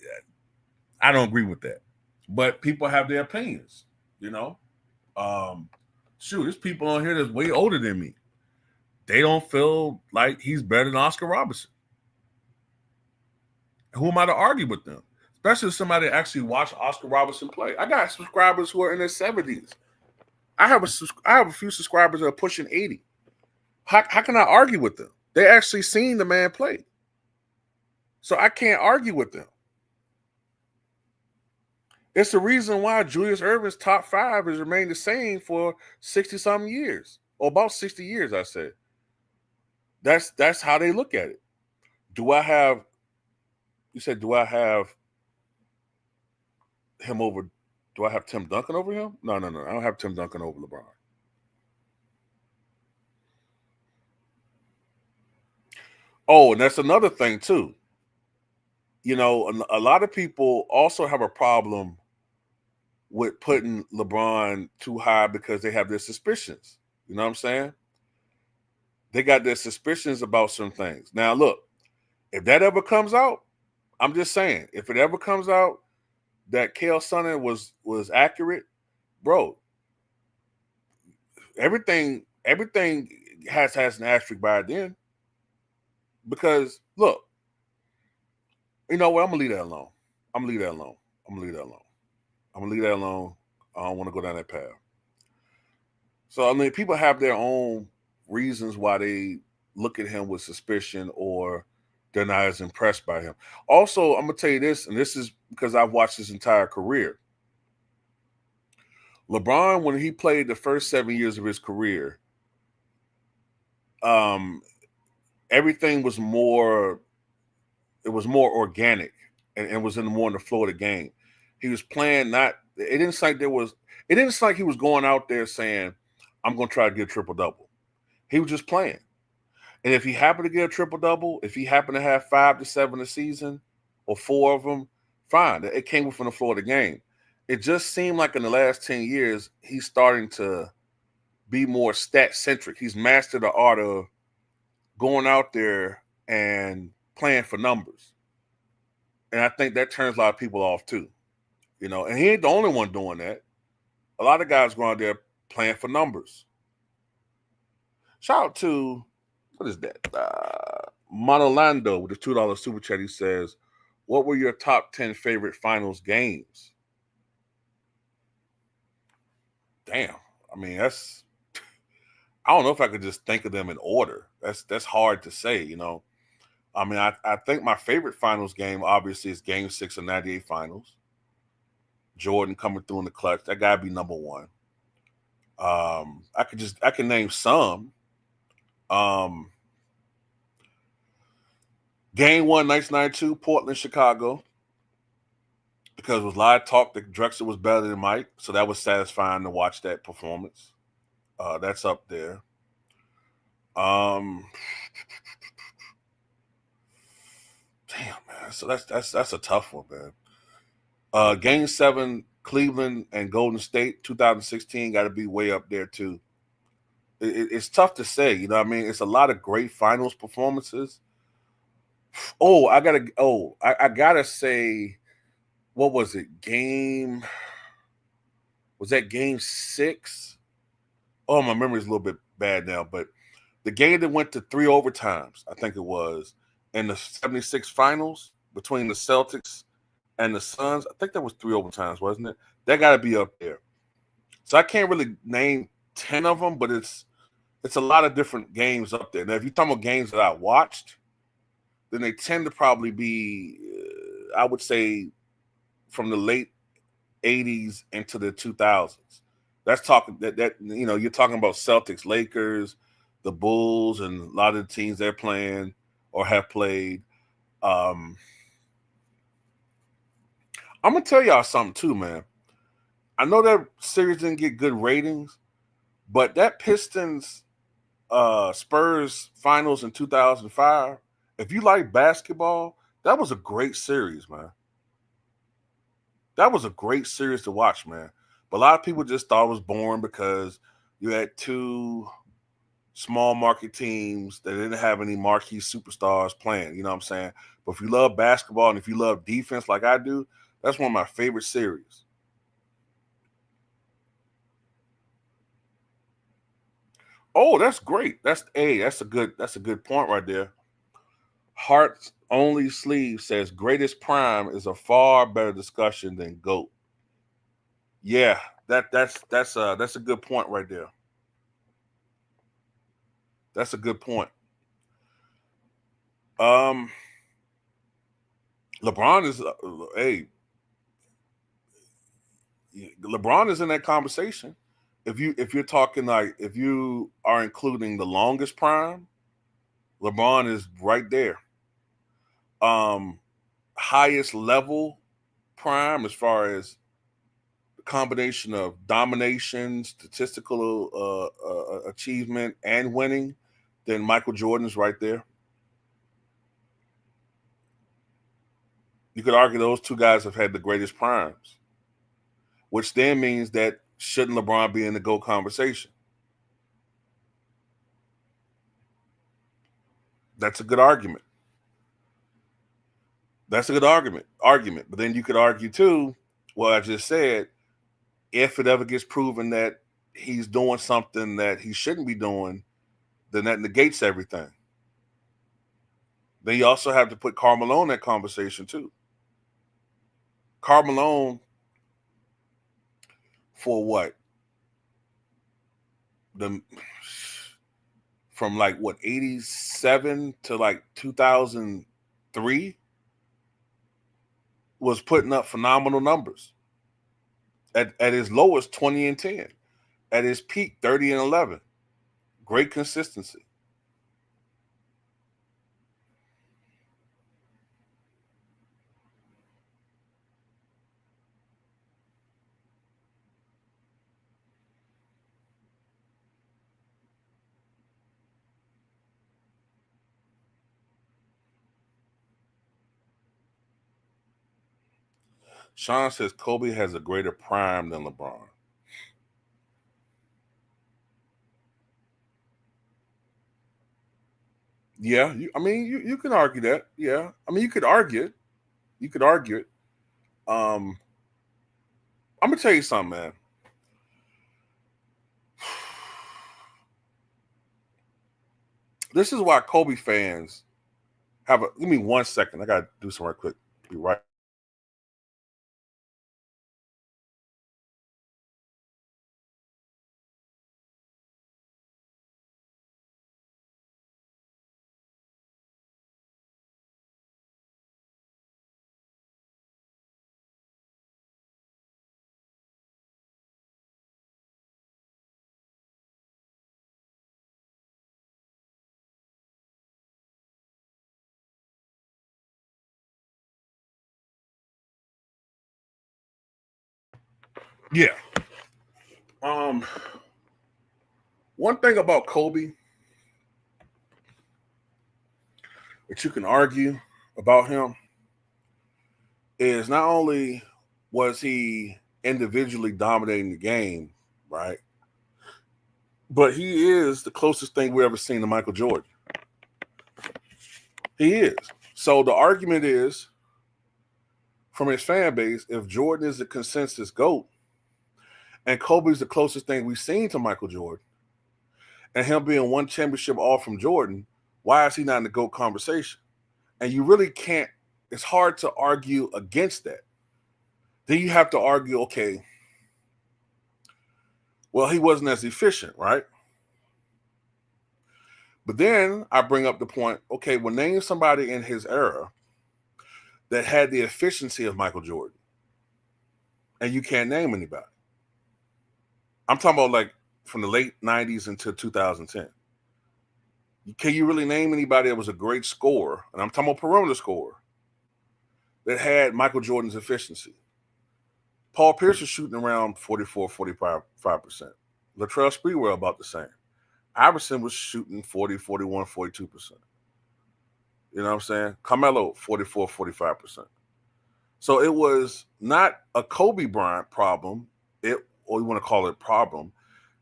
don't agree with that. But people have their opinions, there's people on here that's way older than me. They don't feel like he's better than Oscar Robertson. Who am I to argue with them? Especially if somebody actually watched Oscar Robertson play. I got subscribers who are in their 70s. I have a few subscribers that are pushing 80. How can I argue with them? They actually seen the man play. So I can't argue with them. It's the reason why Julius Erving's top 5 has remained the same for 60-something years, or about 60 years, I said. That's how they look at it. Do I have him over? Do I have Tim Duncan over him? No. I don't have Tim Duncan over LeBron. Oh, and that's another thing too. You know, a lot of people also have a problem with putting LeBron too high because they have their suspicions. You know what I'm saying? They got their suspicions about some things. Now, look, if that ever comes out, I'm just saying, if it ever comes out that Kale Sonnen was accurate, bro, everything has an asterisk by it then. Because look, you know what? I'm gonna leave that alone. I'm gonna leave that alone. I don't want to go down that path. So I mean, people have their own reasons why they look at him with suspicion or they're not as impressed by him. Also, I'm gonna tell you this, and this is because I've watched his entire career. LeBron, when he played the first 7 years of his career, um, everything was more. It was more organic, and was more in the flow of the game. He was playing not. It didn't seem like there was. It didn't seem like he was going out there saying, "I'm going to try to get a triple double." He was just playing. And if he happened to get a triple double, if he happened to have 5 to 7 a season, or 4 of them, fine. It came from the floor of the game. It just seemed like in the last 10 years, he's starting to be more stat centric. He's mastered the art of going out there and playing for numbers. And I think that turns a lot of people off too. You know, and he ain't the only one doing that. A lot of guys go out there playing for numbers. Shout out to, what is that? Monolando with the $2 super chat. He says, what were your top 10 favorite finals games? Damn. I mean, I don't know if I could just think of them in order. That's hard to say, you know. I mean, I think my favorite finals game, obviously, is Game 6 of 98 finals. Jordan coming through in the clutch. That gotta be number one. I can name some. Game 1, 1992, Portland, Chicago. Because it was a lot of talk that Drexler was better than Mike. So that was satisfying to watch that performance. That's up there. Damn, man. So that's a tough one, man. Game 7, Cleveland and Golden State, 2016, got to be way up there too. It's tough to say, you know what I mean? It's a lot of great finals performances. Oh, I gotta say, what was it? Was that game 6? Oh, my memory's a little bit bad now, but the game that went to 3 overtimes, I think it was, in the 76 finals between the Celtics and the Suns. I think that was 3 overtimes, wasn't it? That got to be up there. So I can't really name 10 of them, but it's a lot of different games up there. Now, if you're talking about games that I watched, then they tend to probably be, I would say, from the late 80s into the 2000s. That's talking that you know, you're talking about Celtics, Lakers, the Bulls, and a lot of the teams they're playing or have played. I'm gonna tell y'all something too, man. I know that series didn't get good ratings, but that Pistons Spurs finals in 2005, if you like basketball, that was a great series, man. That was a great series to watch, man. But a lot of people just thought it was boring because you had 2 small market teams that didn't have any marquee superstars playing. You know what I'm saying? But if you love basketball and if you love defense like I do, that's one of my favorite series. Oh, that's great. That's a good point right there. Hearts Only Sleeve says greatest prime is a far better discussion than GOAT. Yeah, that's a good point right there. That's a good point. LeBron is hey, LeBron is in that conversation. If you're talking like if you are including the longest prime, LeBron is right there. Highest level prime as far as the combination of domination, statistical achievement, and winning, then Michael Jordan's right there. You could argue those two guys have had the greatest primes, which then means that shouldn't LeBron be in the GOAT conversation? That's a good argument. That's a good argument. But then you could argue too, well, I just said, if it ever gets proven that he's doing something that he shouldn't be doing, then that negates everything. Then you also have to put Karl Malone in that conversation too. Karl Malone, for what? From like what, 87 to like 2003 was putting up phenomenal numbers. At his lowest, 20 and 10. At his peak, 30 and 11. Great consistency. Sean says Kobe has a greater prime than LeBron. Yeah, you can argue that. Yeah, I mean, you could argue it. I'm gonna tell you something, man. This is why Kobe fans have a. Give me 1 second. I gotta do something right quick. Be right. Yeah. One thing about Kobe that you can argue about him is not only was he individually dominating the game, right? But he is the closest thing we ever seen to Michael Jordan. He is. So the argument is, from his fan base, if Jordan is the consensus GOAT and Kobe's the closest thing we've seen to Michael Jordan, and him being one championship off from Jordan, why is he not in the GOAT conversation? And you really can't, it's hard to argue against that. Then you have to argue, okay, well, he wasn't as efficient, right? But then I bring up the point, okay, well, name somebody in his era that had the efficiency of Michael Jordan. And you can't name anybody. I'm talking about like from the late 90s until 2010. Can you really name anybody that was a great scorer? And I'm talking about perimeter scorer that had Michael Jordan's efficiency. Paul Pierce was shooting around 44, 45%. Latrell Sprewell about the same. Iverson was shooting 40, 41, 42%. You know what I'm saying? Carmelo, 44, 45%. So it was not a Kobe Bryant problem, or you want to call it problem.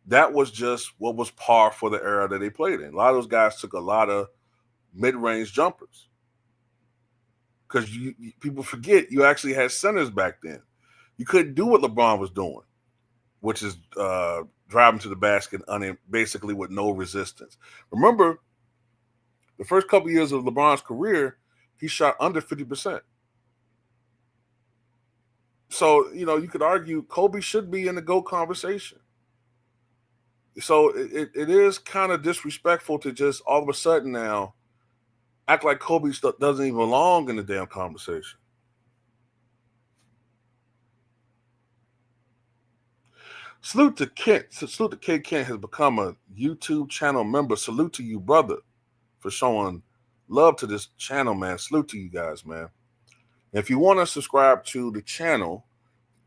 That was just what was par for the era that they played in. A lot of those guys took a lot of mid-range jumpers. Because people forget you actually had centers back then. You couldn't do what LeBron was doing, which is driving to the basket basically with no resistance. Remember, the first couple of years of LeBron's career, he shot under 50%. So, you could argue Kobe should be in the GOAT conversation. So it is kind of disrespectful to just all of a sudden now act like Kobe doesn't even belong in the damn conversation. Salute to Kent. Salute to K Kent has become a YouTube channel member. Salute to you, brother, for showing love to this channel, man. Salute to you guys, man. If you want to subscribe to the channel,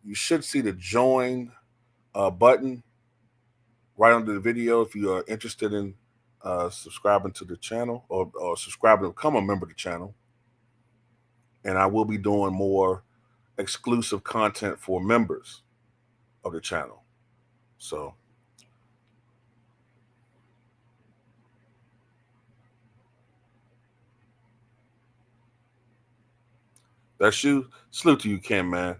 you should see the join button right under the video if you are interested in subscribing to the channel or subscribing to become a member of the channel. And I will be doing more exclusive content for members of the channel. So that's you. Salute to you, Ken, man.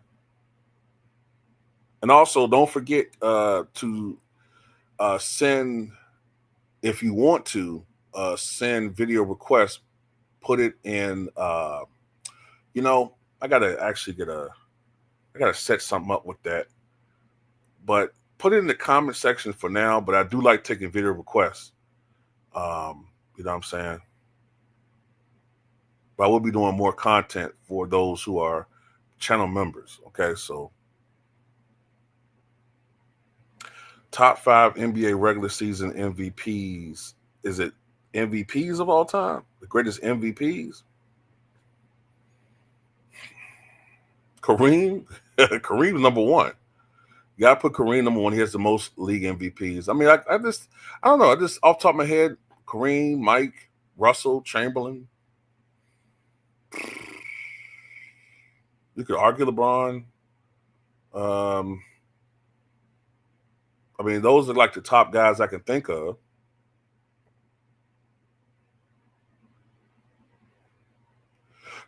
And also, don't forget to send, if you want to, send video requests. Put it in, you know, I gotta set something up with that. But put it in the comment section for now. But I do like taking video requests. You know what I'm saying? But I will be doing more content for those who are channel members. Okay, so top 5 NBA regular season MVPs. Is it MVPs of all time? The greatest MVPs? Kareem? Kareem's number one. You gotta put Kareem number one. He has the most league MVPs. I mean, I don't know. I just off the top of my head, Kareem, Mike, Russell, Chamberlain. You could argue LeBron. I mean, those are like the top guys I can think of.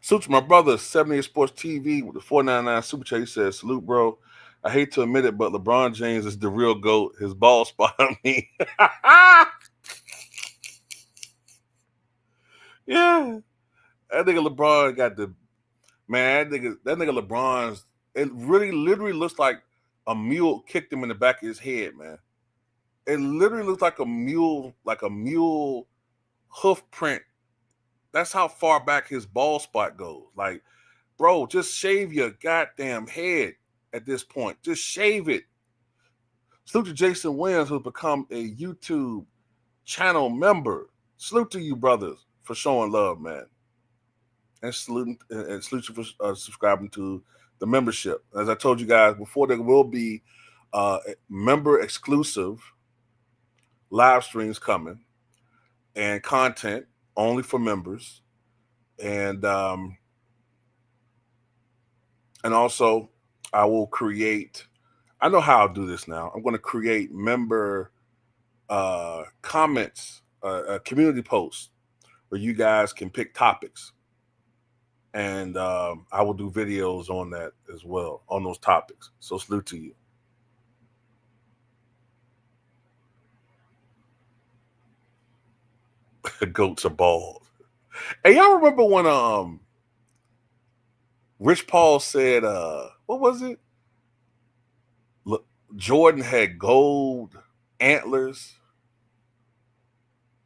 Suits my brother, 78 Sports TV with the 499 Super Chat. He says, salute, bro. I hate to admit it, but LeBron James is the real GOAT. His ball spot on me. Yeah. That nigga LeBron got the, man, that nigga LeBron's, it really literally looks like a mule kicked him in the back of his head, man. It literally looks like a mule hoof print. That's how far back his ball spot goes. Like, bro, just shave your goddamn head at this point. Just shave it. Salute to Jason Williams, who's become a YouTube channel member. Salute to you, brothers, for showing love, man. And salute you for subscribing to the membership. As I told you guys before, there will be member exclusive live streams coming and content only for members. And also I will create, I know how I'll do this now. I'm going to create member comments, community posts where you guys can pick topics. And I will do videos on that as well, on those topics. So salute to you. Goats are bald. Hey, y'all remember when Rich Paul said, what was it? Look, Jordan had gold antlers.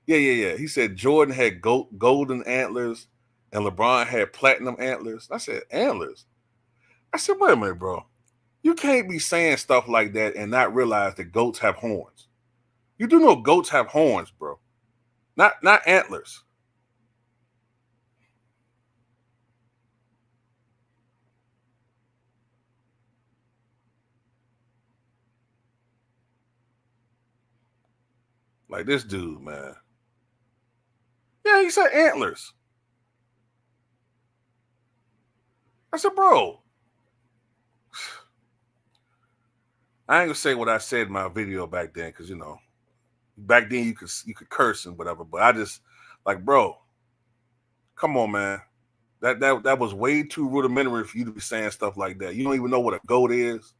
Yeah. He said Jordan had golden antlers and LeBron had platinum antlers. I said, antlers? I said, wait a minute, bro. You can't be saying stuff like that and not realize that goats have horns. You do know goats have horns, bro. Not antlers. Like this dude, man. Yeah, he said antlers. I said, bro. I ain't gonna say what I said in my video back then, because you know, back then you could curse and whatever. But I just like, bro, come on, man. That was way too rudimentary for you to be saying stuff like that. You don't even know what a goat is.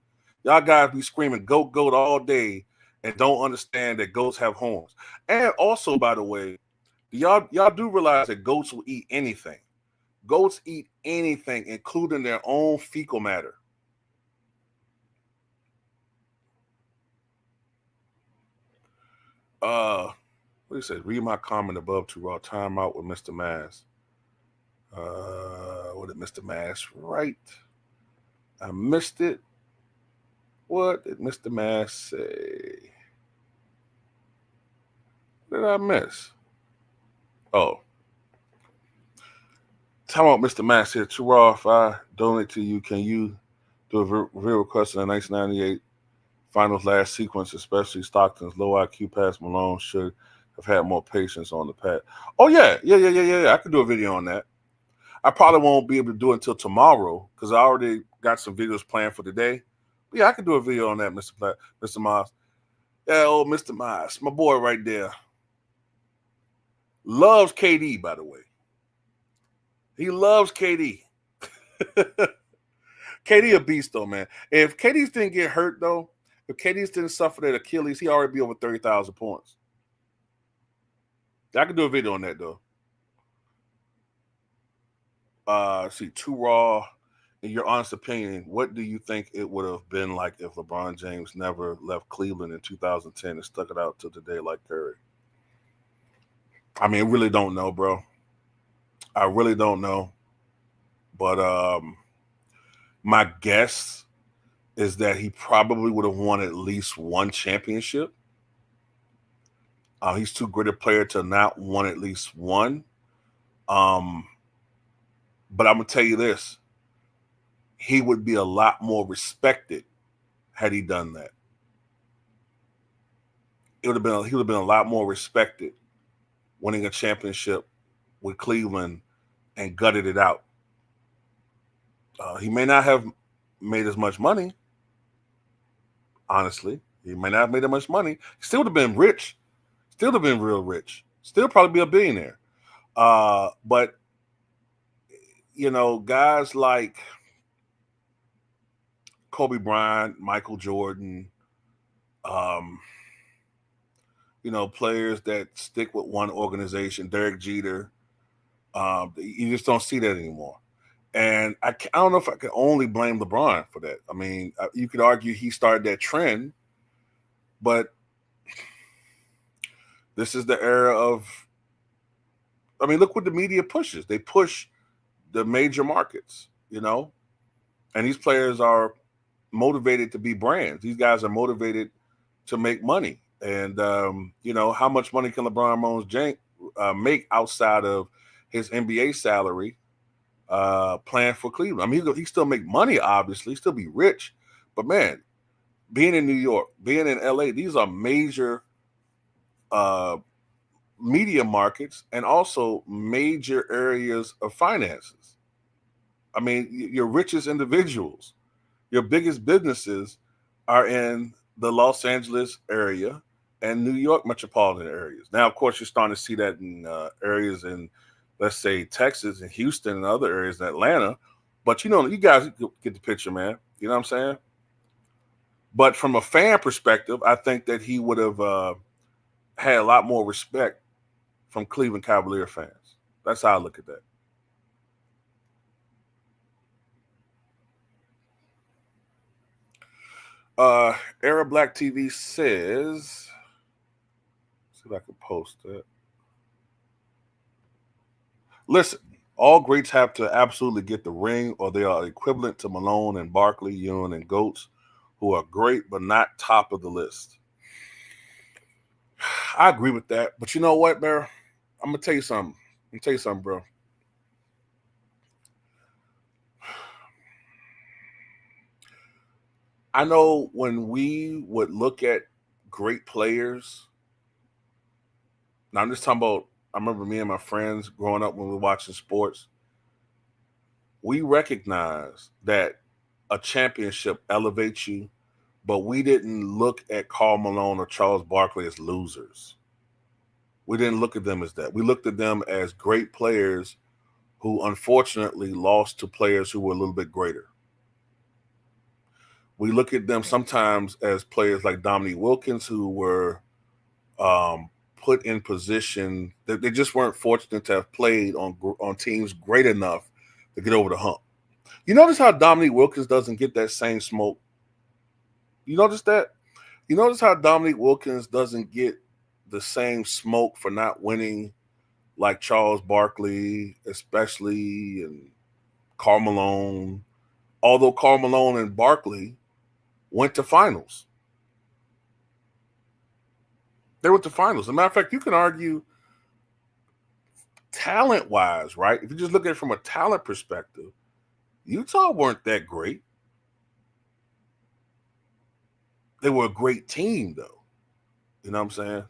Y'all guys be screaming goat all day and don't understand that goats have horns. And also, by the way, y'all do realize that goats will eat anything. Goats eat anything, including their own fecal matter. What do you say? Read my comment above to raw timeout with Mr. Mass. What did Mr. Mass write? I missed it. What did Mr. Mass say? What did I miss? Oh. Tell about Mr. Mass here. Raw, if I donate to you, can you do a real request in the 1998 finals last sequence, especially Stockton's low IQ pass? Malone should have had more patience on the pad. Oh, yeah. I could do a video on that. I probably won't be able to do it until tomorrow because I already got some videos planned for today. But yeah, I could do a video on that, Mr. Moss. Yeah, old Mr. Moss, my boy right there. Loves KD, by the way. He loves KD. KD a beast, though, man. If KD's didn't get hurt, though, if KD's didn't suffer that Achilles, he already be over 30,000 points. I could do a video on that, though. See, Too Raw, in your honest opinion, what do you think it would have been like if LeBron James never left Cleveland in 2010 and stuck it out to today like Curry? I mean, I really don't know, bro. I really don't know. But my guess is that he probably would have won at least one championship. He's too great a player to not won at least one. But I'm going to tell you this. He would be a lot more respected had he done that. He would have been a lot more respected winning a championship with Cleveland and gutted it out. He may not have made as much money. Honestly, he may not have made that much money. He still would have been rich. Still would have been real rich. Still probably be a billionaire. But you know, guys like Kobe Bryant, Michael Jordan, you know, players that stick with one organization, Derek Jeter, you just don't see that anymore. And I don't know if I can only blame LeBron for that. I mean, you could argue he started that trend, but this is the era of, I mean, look what the media pushes. They push the major markets, you know, and these players are motivated to be brands. These guys are motivated to make money. And, you know, how much money can LeBron James make outside of his NBA salary playing for Cleveland? I mean, he still make money, obviously, still be rich. But, man, being in New York, being in L.A., these are major media markets and also major areas of finances. I mean, your richest individuals, your biggest businesses are in the Los Angeles area and New York metropolitan areas. Now, of course, you're starting to see that in areas in, let's say, Texas and Houston and other areas in Atlanta. But, you know, you guys get the picture, man. You know what I'm saying? But from a fan perspective, I think that he would have had a lot more respect from Cleveland Cavalier fans. That's how I look at that. Era Black TV says, see if I can post that. Listen, all greats have to absolutely get the ring, or they are equivalent to Malone and Barkley, Ewing, and Goats, who are great but not top of the list. I agree with that. But you know what, bro? I'm going to tell you something. Bro. I know when we would look at great players, now I'm just talking about, I remember me and my friends growing up when we were watching sports, we recognize that a championship elevates you, but we didn't look at Karl Malone or Charles Barkley as losers. We didn't look at them as that. We looked at them as great players who unfortunately lost to players who were a little bit greater. We look at them sometimes as players like Dominique Wilkins, who were put in position that they just weren't fortunate to have played on teams great enough to get over the hump. You notice how Dominique Wilkins doesn't get that same smoke? You notice that? You notice how Dominique Wilkins doesn't get the same smoke for not winning like Charles Barkley, especially, and Karl Malone. Although Karl Malone and Barkley went to finals. They went to finals. As a matter of fact, you can argue talent-wise, right? If you just look at it from a talent perspective, Utah weren't that great. They were a great team, though. You know what I'm saying?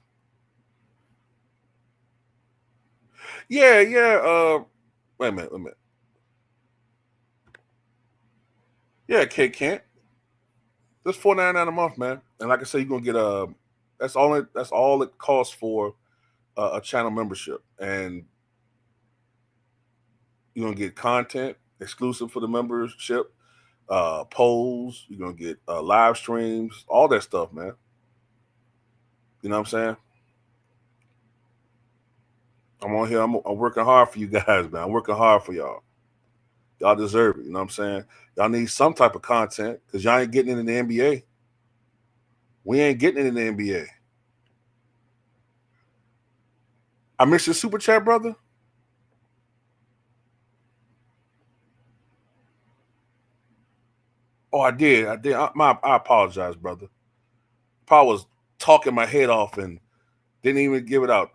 Yeah. Wait a minute. Yeah, K Kent. That's $4.99 a month, man. And like I said, you're gonna get that's all it costs for a channel membership, and you're gonna get content exclusive for the membership, polls. You're gonna get live streams, all that stuff, man. You know what I'm saying? I'm on here. I'm working hard for you guys, man. I'm working hard for y'all. Y'all deserve it. You know what I'm saying? Y'all need some type of content because y'all ain't getting it in the NBA. We ain't getting it in the NBA. I missed your super chat, brother. Oh, I did. I apologize, brother. Probably was talking my head off and didn't even give it out.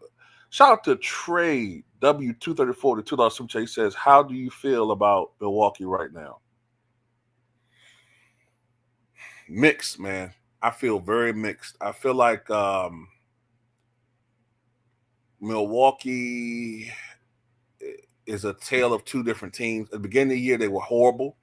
Shout out to Trey W234, the $2 super chat. He says, "How do you feel about Milwaukee right now?" Mixed, man. I feel very mixed. I feel like Milwaukee is a tale of two different teams. At the beginning of the year, they were horrible.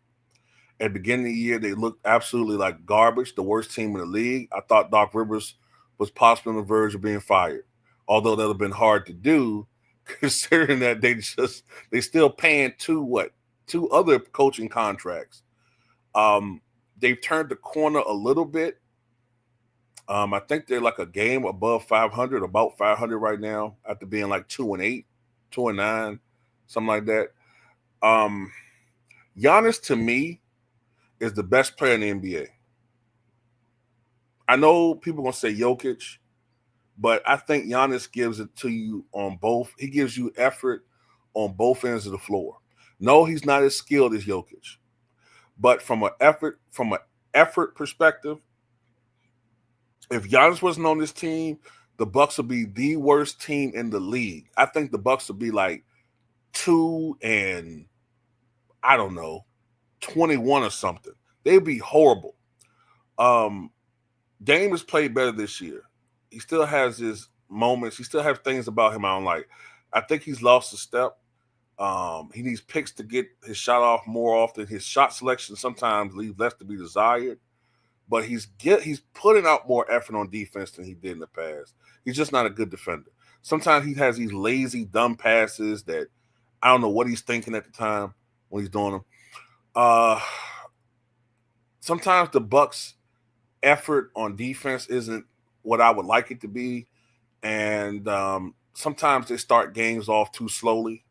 At the beginning of the year, they looked absolutely like garbage, the worst team in the league. I thought Doc Rivers was possibly on the verge of being fired, although that would have been hard to do, considering that they still paying two other coaching contracts. They've turned the corner a little bit. I think they're like a game above 500, about 500 right now, after being like 2-8, 2-9, something like that. Giannis, to me, is the best player in the NBA. I know people are going to say Jokic, but I think Giannis gives it to you on both. He gives you effort on both ends of the floor. No, he's not as skilled as Jokic, but from an effort perspective, if Giannis wasn't on this team, the Bucks would be the worst team in the league. I think the Bucks would be like 2-21 or something. They'd be horrible. Dame has played better this year. He still has his moments. He still has things about him I don't like. I think he's lost a step. He needs picks to get his shot off more often. His shot selection sometimes leaves less to be desired. But he's putting out more effort on defense than he did in the past. He's just not a good defender. Sometimes he has these lazy, dumb passes that I don't know what he's thinking at the time when he's doing them. Sometimes the Bucks' effort on defense isn't what I would like it to be, and sometimes they start games off too slowly.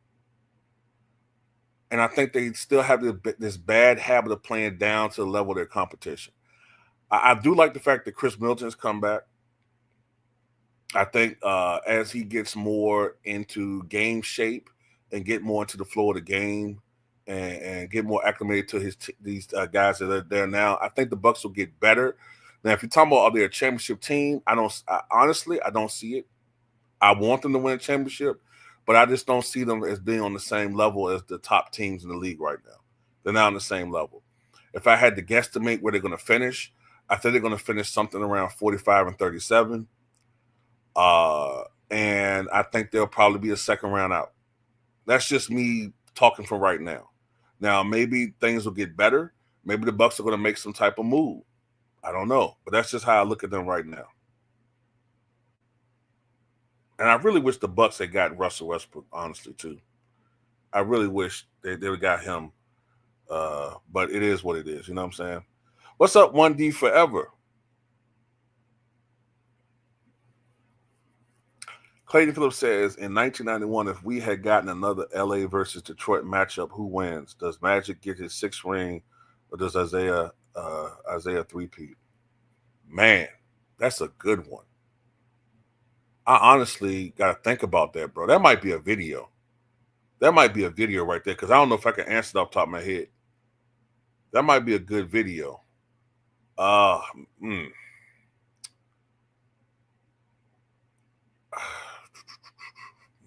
And I think they still have this bad habit of playing down to the level of their competition. I do like the fact that Chris Middleton's come back. I think as he gets more into game shape and get more into the flow of the game and get more acclimated to these guys that are there now, I think the Bucks will get better. Now, if you're talking about are they a championship team, honestly, I don't see it. I want them to win a championship, but I just don't see them as being on the same level as the top teams in the league right now. They're not on the same level. If I had to guesstimate where they're going to finish, I think they're going to finish something around 45-37. And I think they'll probably be a second round out. That's just me talking for right now. Now, maybe things will get better. Maybe the Bucks are going to make some type of move. I don't know. But that's just how I look at them right now. And I really wish the Bucks had gotten Russell Westbrook, honestly, too. I really wish they would got him. But it is what it is. You know what I'm saying? What's up, 1D Forever? Clayton Phillips says, in 1991, if we had gotten another LA versus Detroit matchup, who wins? Does Magic get his sixth ring, or does Isaiah three-peat? Man, that's a good one. I honestly got to think about that, bro. That might be a video. That might be a video right there, because I don't know if I can answer it off the top of my head. That might be a good video. Uh, mm.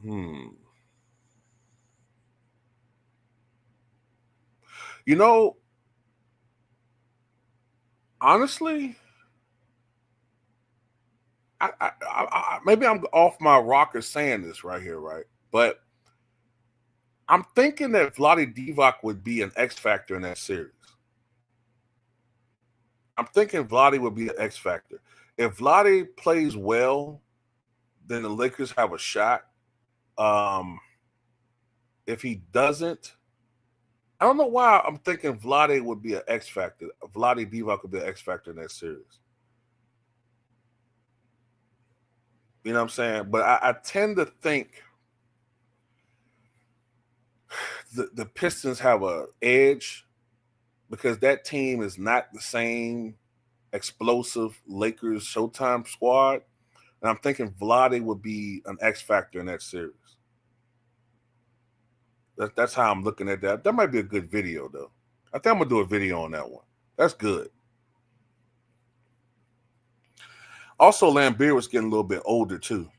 Hmm. You know, honestly, maybe I'm off my rocker saying this right here, right? But I'm thinking that Vlade Divac would be an X factor in that series. I'm thinking Vlade would be an X factor. If Vlade plays well, then the Lakers have a shot. Um, if he doesn't, I don't know why I'm thinking Vlade would be an X factor. Vlade Divac would be an X factor in that series. You know what I'm saying? But I tend to think the Pistons have a edge because that team is not the same explosive Lakers Showtime squad. And I'm thinking Vlade would be an X factor in that series. That's how I'm looking at that. That might be a good video, though. I think I'm going to do a video on that one. That's good. Also, Lambeer was getting a little bit older, too.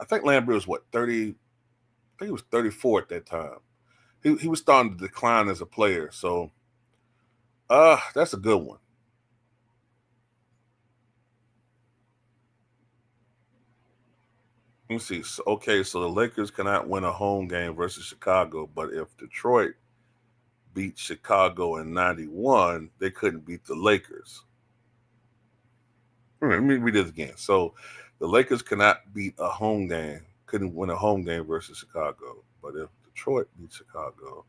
I think Lambeer was, 30? I think he was 34 at that time. He was starting to decline as a player. So, that's a good one. Let me see. So, okay, so the Lakers cannot win a home game versus Chicago, but if Detroit beat Chicago in 91, they couldn't beat the Lakers. Let me read this again. So the Lakers cannot beat a home game, couldn't win a home game versus Chicago. But if Detroit beat Chicago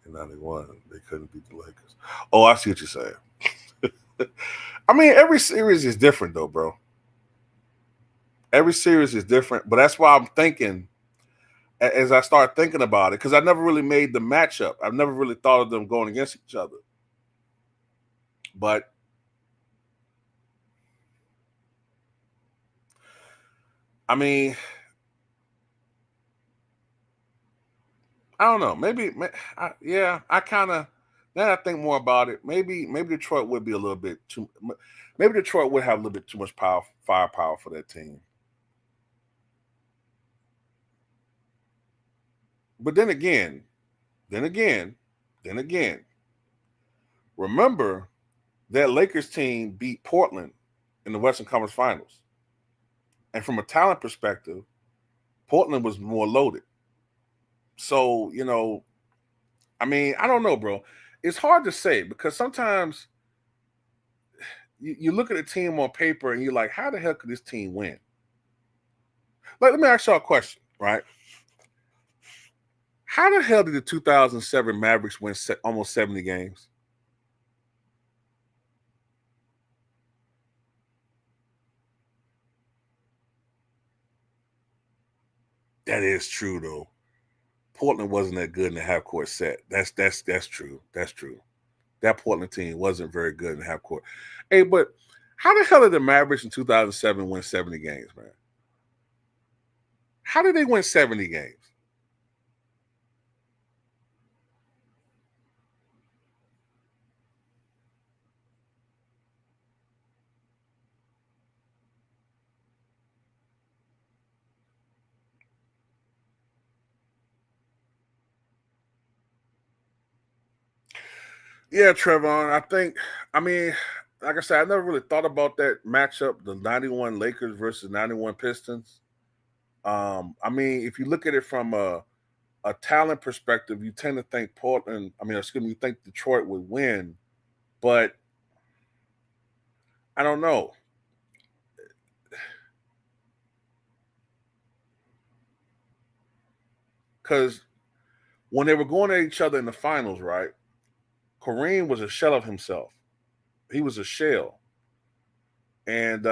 in 91, they couldn't beat the Lakers. Oh, I see what you're saying. I mean, every series is different, though, bro. Every series is different. But that's why I'm thinking, as I start thinking about it, because I never really made the matchup. I've never really thought of them going against each other. But I mean, I don't know. Maybe, yeah. I kind of now that I think more about it. Maybe Detroit would be a little bit too. Maybe Detroit would have a little bit too much firepower for that team. But then again, then again. Remember that Lakers team beat Portland in the Western Conference Finals, and from a talent perspective, Portland was more loaded. So I mean, I don't know, bro. It's hard to say because sometimes you look at a team on paper and you're like, how the hell could this team win? Like, let me ask y'all a question, right? How the hell did the 2007 Mavericks win almost 70 games? That is true, though. Portland wasn't that good in the half court set. That's true. That's true. That Portland team wasn't very good in the half court. Hey, but how the hell did the Mavericks in 2007 win 70 games, man? How did they win 70 games? Yeah, Trevon. I mean, like I said, I never really thought about that matchup, the 91 Lakers versus 91 Pistons. I mean, if you look at it from a talent perspective, you tend to think Portland, I mean, excuse me, you think Detroit would win, but I don't know. Because when they were going at each other in the finals, right? Kareem was a shell of himself. He was a shell. And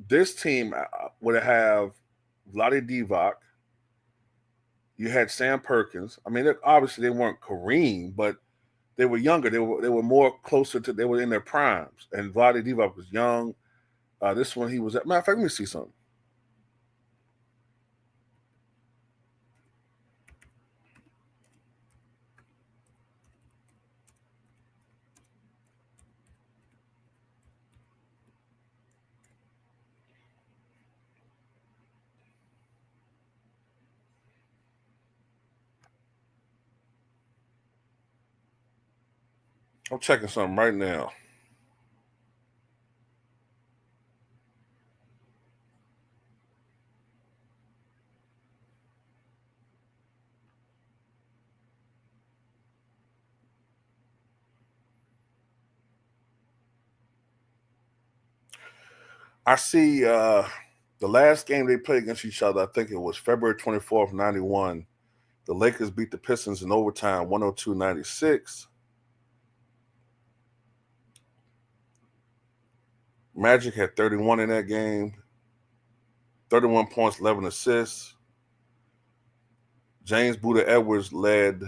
this team would have Vlade Divac. You had Sam Perkins. I mean, obviously they weren't Kareem, but they were younger. They were more closer to. They were in their primes. And Vlade Divac was young. This one he was at. Matter of fact, let me see something. I'm checking something right now. I see the last game they played against each other, I think it was February 24th, 91. The Lakers beat the Pistons in overtime 102-96. Magic had 31 in that game, 31 points, 11 assists. James Buda Edwards led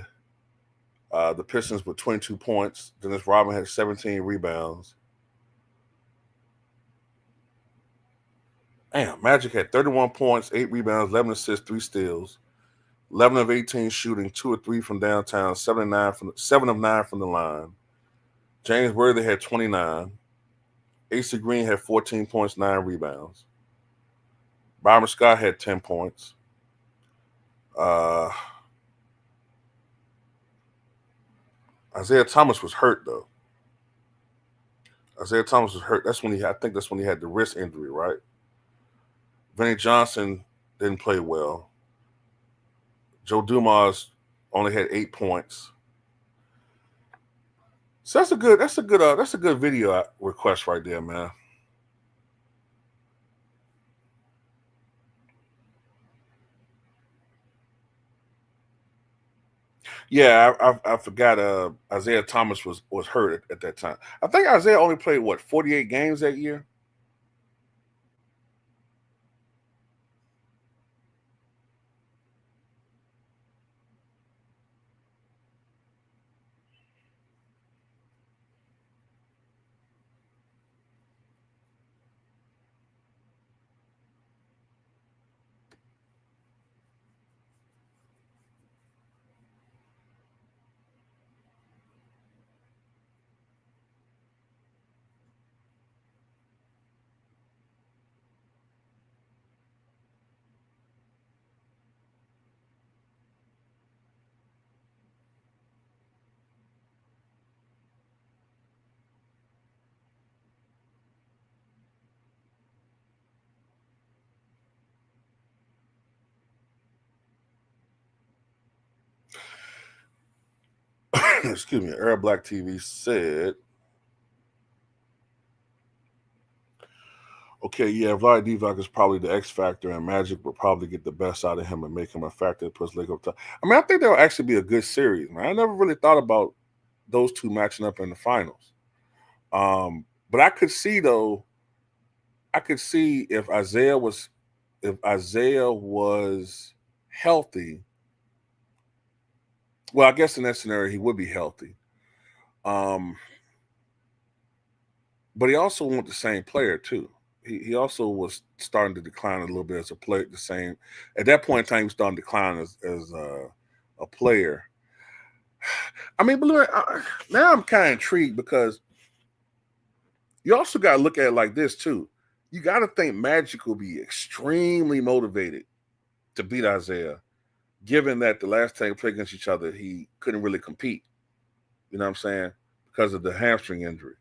the Pistons with 22 points. Dennis Rodman had 17 rebounds. Damn, Magic had 31 points, 8 rebounds, 11 assists, 3 steals, 11 of 18 shooting, 2 of 3 from downtown, 7 of 9 from the line. James Worthy had 29. AC Green had 14 points, 9 rebounds. Byron Scott had 10 points. Isaiah Thomas was hurt though. Isaiah Thomas was hurt. I think that's when he had the wrist injury, right? Vinnie Johnson didn't play well. Joe Dumas only had 8 points. So that's a good video request right there, man. Yeah, I forgot. Isaiah Thomas was hurt at that time. I think Isaiah only played 48 games that year. Excuse me. Arab Black TV said, okay, yeah, Vlad Divac is probably the X factor, and Magic will probably get the best out of him and make him a factor that puts Lakers up top. I mean, I think that'll actually be a good series, man. I never really thought about those two matching up in the finals. But I could see if Isaiah was healthy. Well, I guess in that scenario he would be healthy. But he also wasn't the same player too. He also was starting to decline a little bit as a player. The same at that point in time, he was starting to decline as a player. I mean, now I'm kind of intrigued because you also got to look at it like this too. You got to think Magic will be extremely motivated to beat Isaiah, given that the last time they played against each other, he couldn't really compete. You know what I'm saying? Because of the hamstring injury.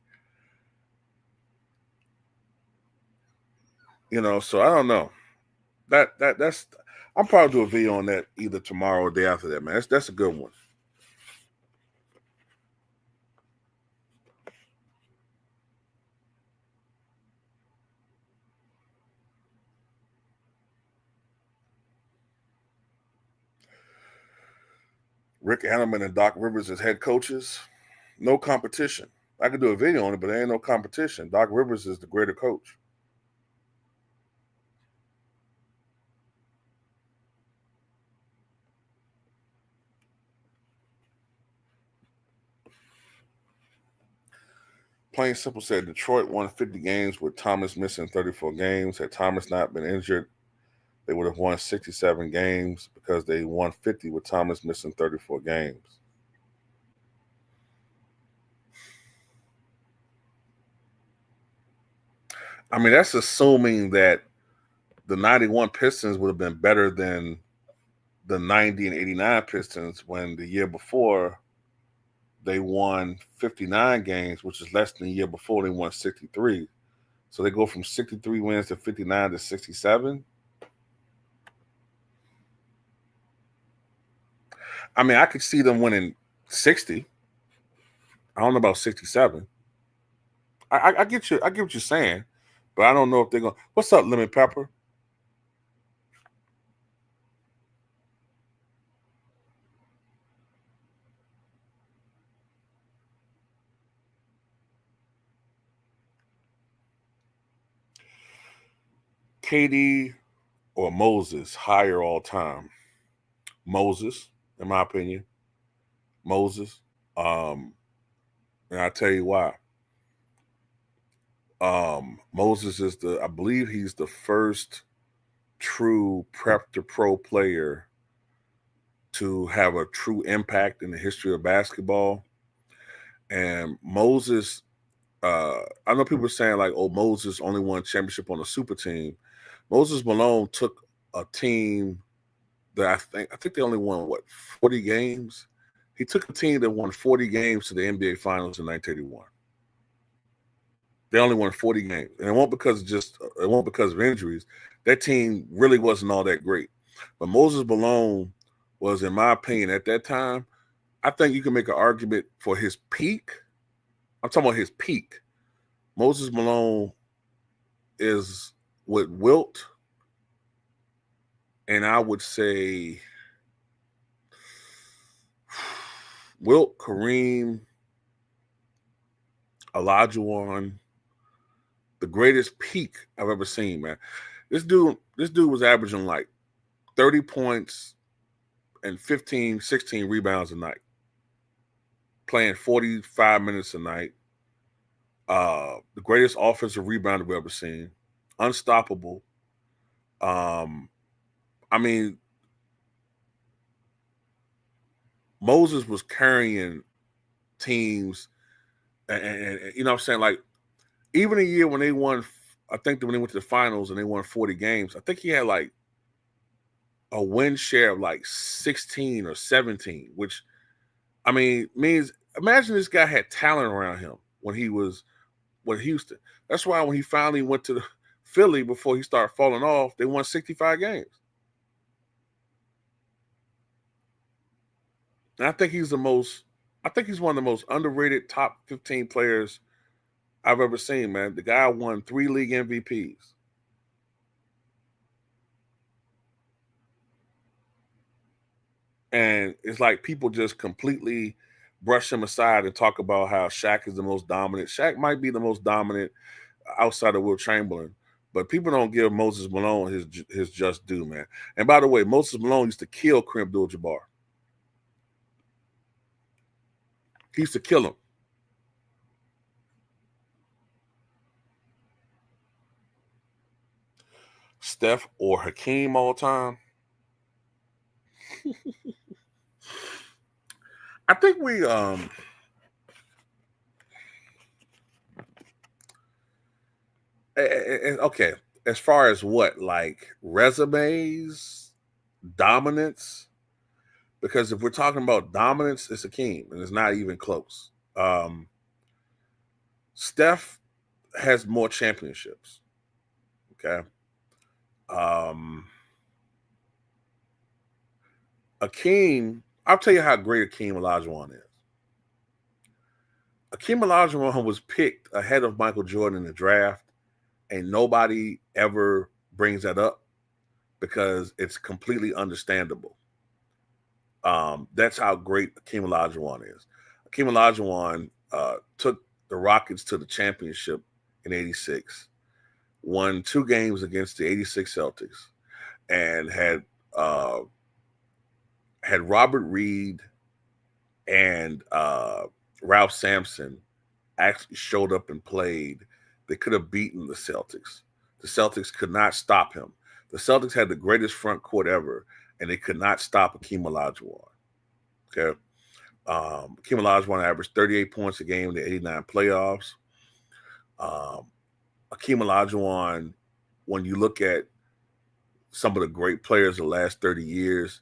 You know, so I don't know. That's I'll probably do a video on that either tomorrow or the day after that, man. That's a good one. Rick Hanneman and Doc Rivers as head coaches. No competition. I could do a video on it, but there ain't no competition. Doc Rivers is the greater coach. Plain Simple said Detroit won 50 games with Thomas missing 34 games. Had Thomas not been injured, they would have won 67 games because they won 50 with Thomas missing 34 games. I mean, that's assuming that the 91 Pistons would have been better than the 90 and 89 Pistons when the year before they won 59 games, which is less than a year before they won 63. So they go from 63 wins to 59 to 67. I mean, I could see them winning 60. I don't know about 67. I get you. I get what you're saying, but I don't know if they're going. What's up, Lemon Pepper? KD or Moses higher all time? Moses, in my opinion. Moses. And I'll tell you why. Moses is I believe he's the first true prep to pro player to have a true impact in the history of basketball. And Moses, I know people are saying like, oh, Moses only won a championship on a super team. Moses Malone took a team that I think they only won 40 games. He took a team that won 40 games to the NBA Finals in 1981. They only won 40 games, and it won't because of injuries. That team really wasn't all that great. But Moses Malone was, in my opinion, at that time, I think you can make an argument for his peak. I'm talking about his peak. Moses Malone is with Wilt, and I would say Wilt, Kareem, Olajuwon, the greatest peak I've ever seen, man. This dude was averaging like 30 points and 15, 16 rebounds a night, playing 45 minutes a night. The greatest offensive rebounder we've ever seen. Unstoppable. I mean, Moses was carrying teams, and you know what I'm saying? Like, even a year when they won, I think that when they went to the finals and they won 40 games, I think he had like a win share of like 16 or 17, which, I mean, means imagine this guy had talent around him when he was with Houston. That's why when he finally went to the Philly before he started falling off, they won 65 games. And I think he's one of the most underrated top 15 players I've ever seen, man. The guy won 3 league MVPs. And it's like people just completely brush him aside and talk about how Shaq is the most dominant. Shaq might be the most dominant outside of Will Chamberlain, but people don't give Moses Malone his just due, man. And by the way, Moses Malone used to kill Kareem Abdul-Jabbar. He used to kill him. Steph or Hakeem all time? I think we okay, as far as what, like resumes, dominance, because if we're talking about dominance, it's Hakeem, and it's not even close. Steph has more championships. Okay. Hakeem, I'll tell you how great Hakeem Olajuwon is. Hakeem Olajuwon was picked ahead of Michael Jordan in the draft, and nobody ever brings that up because it's completely understandable. That's how great Hakeem Olajuwon is. Hakeem Olajuwon took the Rockets to the championship in '86, won 2 games against the '86 Celtics, and had Robert Reed and Ralph Sampson actually showed up and played. They could have beaten the Celtics. The Celtics could not stop him. The Celtics had the greatest front court ever, and they could not stop Hakeem Olajuwon. Okay. Hakeem Olajuwon averaged 38 points a game in the '89 playoffs. Hakeem Olajuwon, when you look at some of the great players of the last 30 years,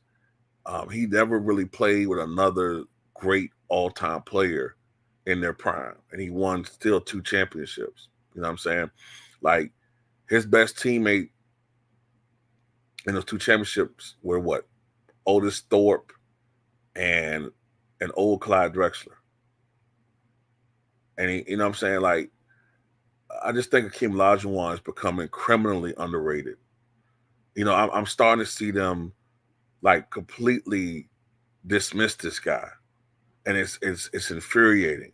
he never really played with another great all-time player in their prime, and he won still 2 championships. You know what I'm saying? Like, his best teammate in those 2 championships were what? Otis Thorpe and an old Clyde Drexler. And he, you know what I'm saying? Like, I just think Hakeem Olajuwon is becoming criminally underrated. You know, I'm starting to see them like completely dismiss this guy, and it's infuriating.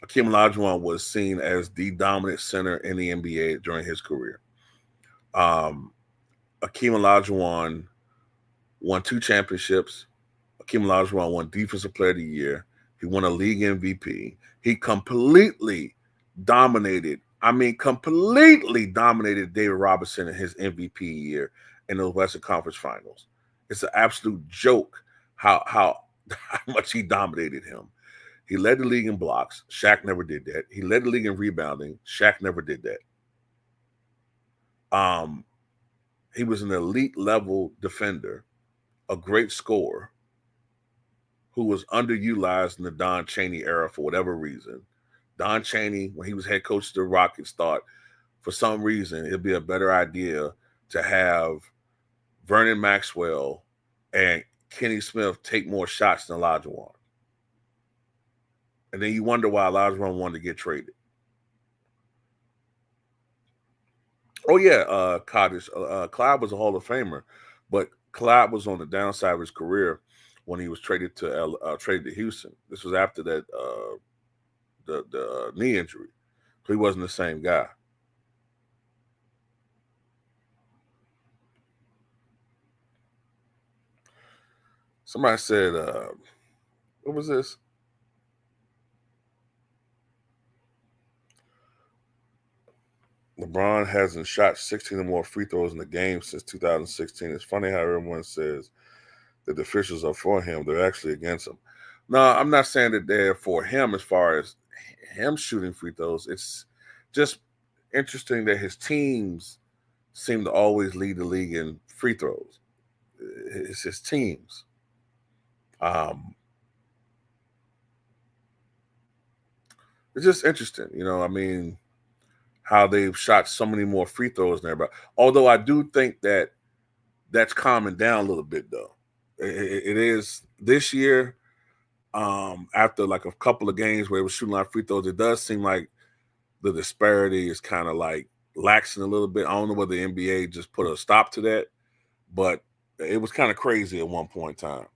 Hakeem Olajuwon was seen as the dominant center in the NBA during his career. Hakeem Olajuwon won 2 championships. Hakeem Olajuwon won Defensive Player of the Year. He won a league MVP. He completely dominated. Completely dominated David Robinson in his MVP year in the Western Conference Finals. It's an absolute joke how much he dominated him. He led the league in blocks. Shaq never did that. He led the league in rebounding. Shaq never did that. He was an elite level defender, a great scorer, who was underutilized in the Don Chaney era for whatever reason. Don Chaney, when he was head coach of the Rockets, thought for some reason it'd be a better idea to have Vernon Maxwell and Kenny Smith take more shots than Olajuwon. And then you wonder why Olajuwon wanted to get traded. Oh, yeah, Cottage. Clyde was a Hall of Famer, but Clyde was on the downside of his career when he was traded to Houston. This was after that the knee injury. So he wasn't the same guy. Somebody said, what was this? LeBron hasn't shot 16 or more free throws in the game since 2016. It's funny how everyone says that the officials are for him. They're actually against him. No, I'm not saying that they're for him as far as him shooting free throws. It's just interesting that his teams seem to always lead the league in free throws. It's his teams. It's just interesting, you know. I mean, how they've shot so many more free throws than everybody. Although I do think that that's calming down a little bit, though. It is this year. After like a couple of games where it was shooting a lot of free throws, it does seem like the disparity is kind of like laxing a little bit. I don't know whether the NBA just put a stop to that, but it was kind of crazy at one point in time.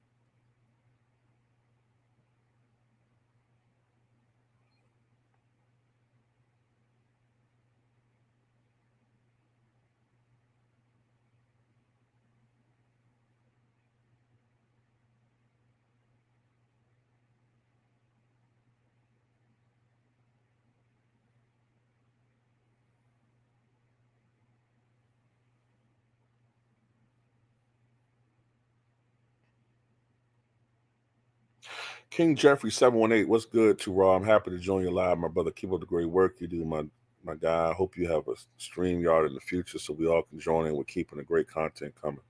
King Jeffrey 718, what's good to Raw? I'm happy to join you live, my brother. Keep up the great work you do, my guy. I hope you have a stream yard in the future so we all can join in with keeping the great content coming.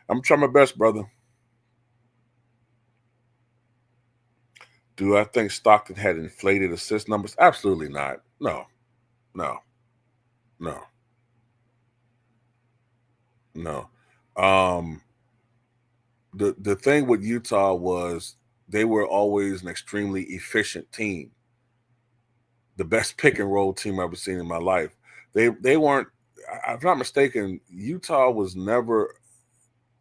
I'm trying my best, brother. Do I think Stockton had inflated assist numbers? Absolutely not. No. The thing with Utah was they were always an extremely efficient team. The best pick and roll team I've ever seen in my life. They weren't, if I'm not mistaken, Utah was never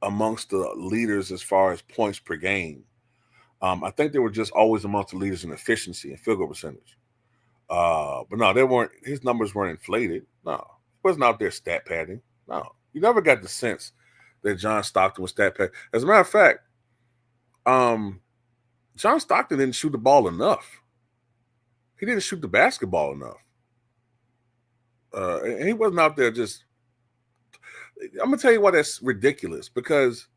amongst the leaders as far as points per game. I think they were just always amongst the leaders in efficiency and field goal percentage. But no, they weren't. His numbers weren't inflated. No, he wasn't out there stat padding. No, you never got the sense that John Stockton was stat padding. As a matter of fact, John Stockton didn't shoot the ball enough. He didn't shoot the basketball enough. And he wasn't out there just. I'm gonna tell you why that's ridiculous, because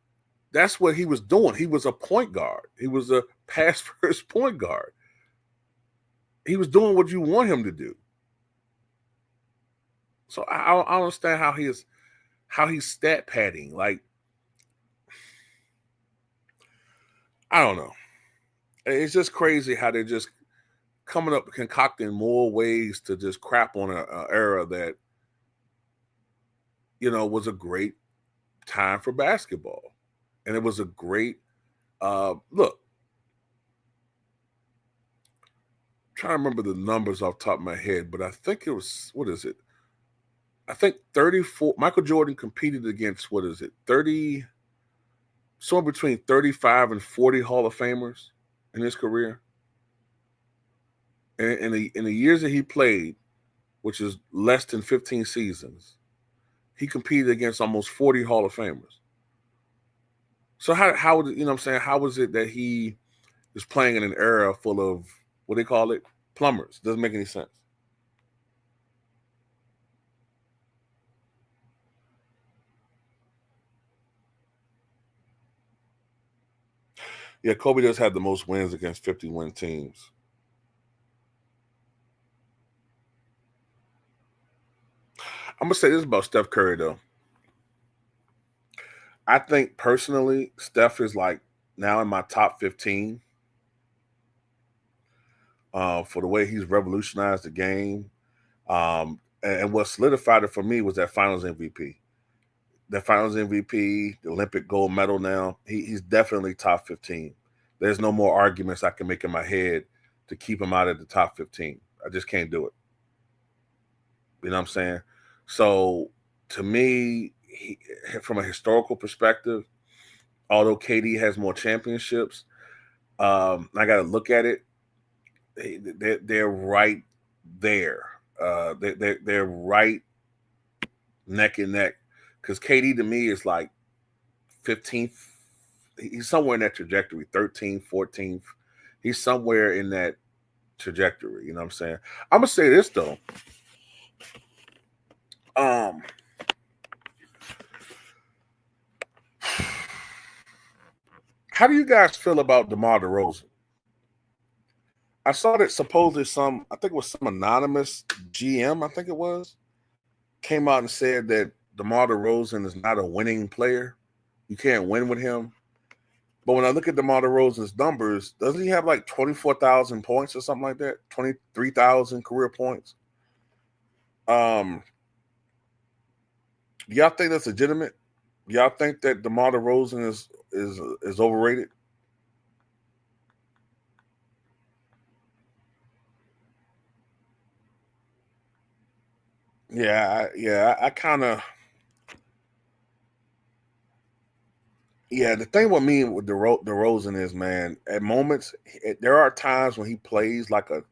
that's what he was doing. He was a point guard. He was a pass first point guard. He was doing what you want him to do. So I don't understand how he's stat padding. Like, I don't know. It's just crazy how they're just coming up concocting more ways to just crap on a era that was a great time for basketball, and it was a great look. I'm trying to remember the numbers off the top of my head, but I think it was, what is it? I think 34. Michael Jordan competed against, what is it? 30, somewhere between 35 and 40 Hall of Famers in his career. And in the years that he played, which is less than 15 seasons, he competed against almost 40 Hall of Famers. So how you know what I'm saying? How was it that he is playing in an era full of, what they call it, plumbers? Doesn't make any sense. Yeah, Kobe does have the most wins against 50-win teams. I'm gonna say this about Steph Curry though. I think personally, Steph is like now in my top 15 for the way he's revolutionized the game. And what solidified it for me was that Finals MVP. That Finals MVP, the Olympic gold medal. Now he's definitely top 15. There's no more arguments I can make in my head to keep him out of the top 15. I just can't do it. You know what I'm saying? So to me, from a historical perspective, although KD has more championships, I got to look at it. They're right there. They're right neck and neck, because KD to me is like 15th. He's somewhere in that trajectory, 13th, 14th. He's somewhere in that trajectory. You know what I'm saying? I'm gonna say this though. How do you guys feel about DeMar DeRozan? I saw that supposedly I think it was some anonymous GM, I think it was, came out and said that DeMar DeRozan is not a winning player. You can't win with him. But when I look at DeMar DeRozan's numbers, doesn't he have like 24,000 points or something like that? 23,000 career points. Do y'all think that's legitimate? Y'all think that DeMar DeRozan is overrated? I kind of. Yeah, the thing with me with DeRozan is, man, at moments, there are times when he plays like a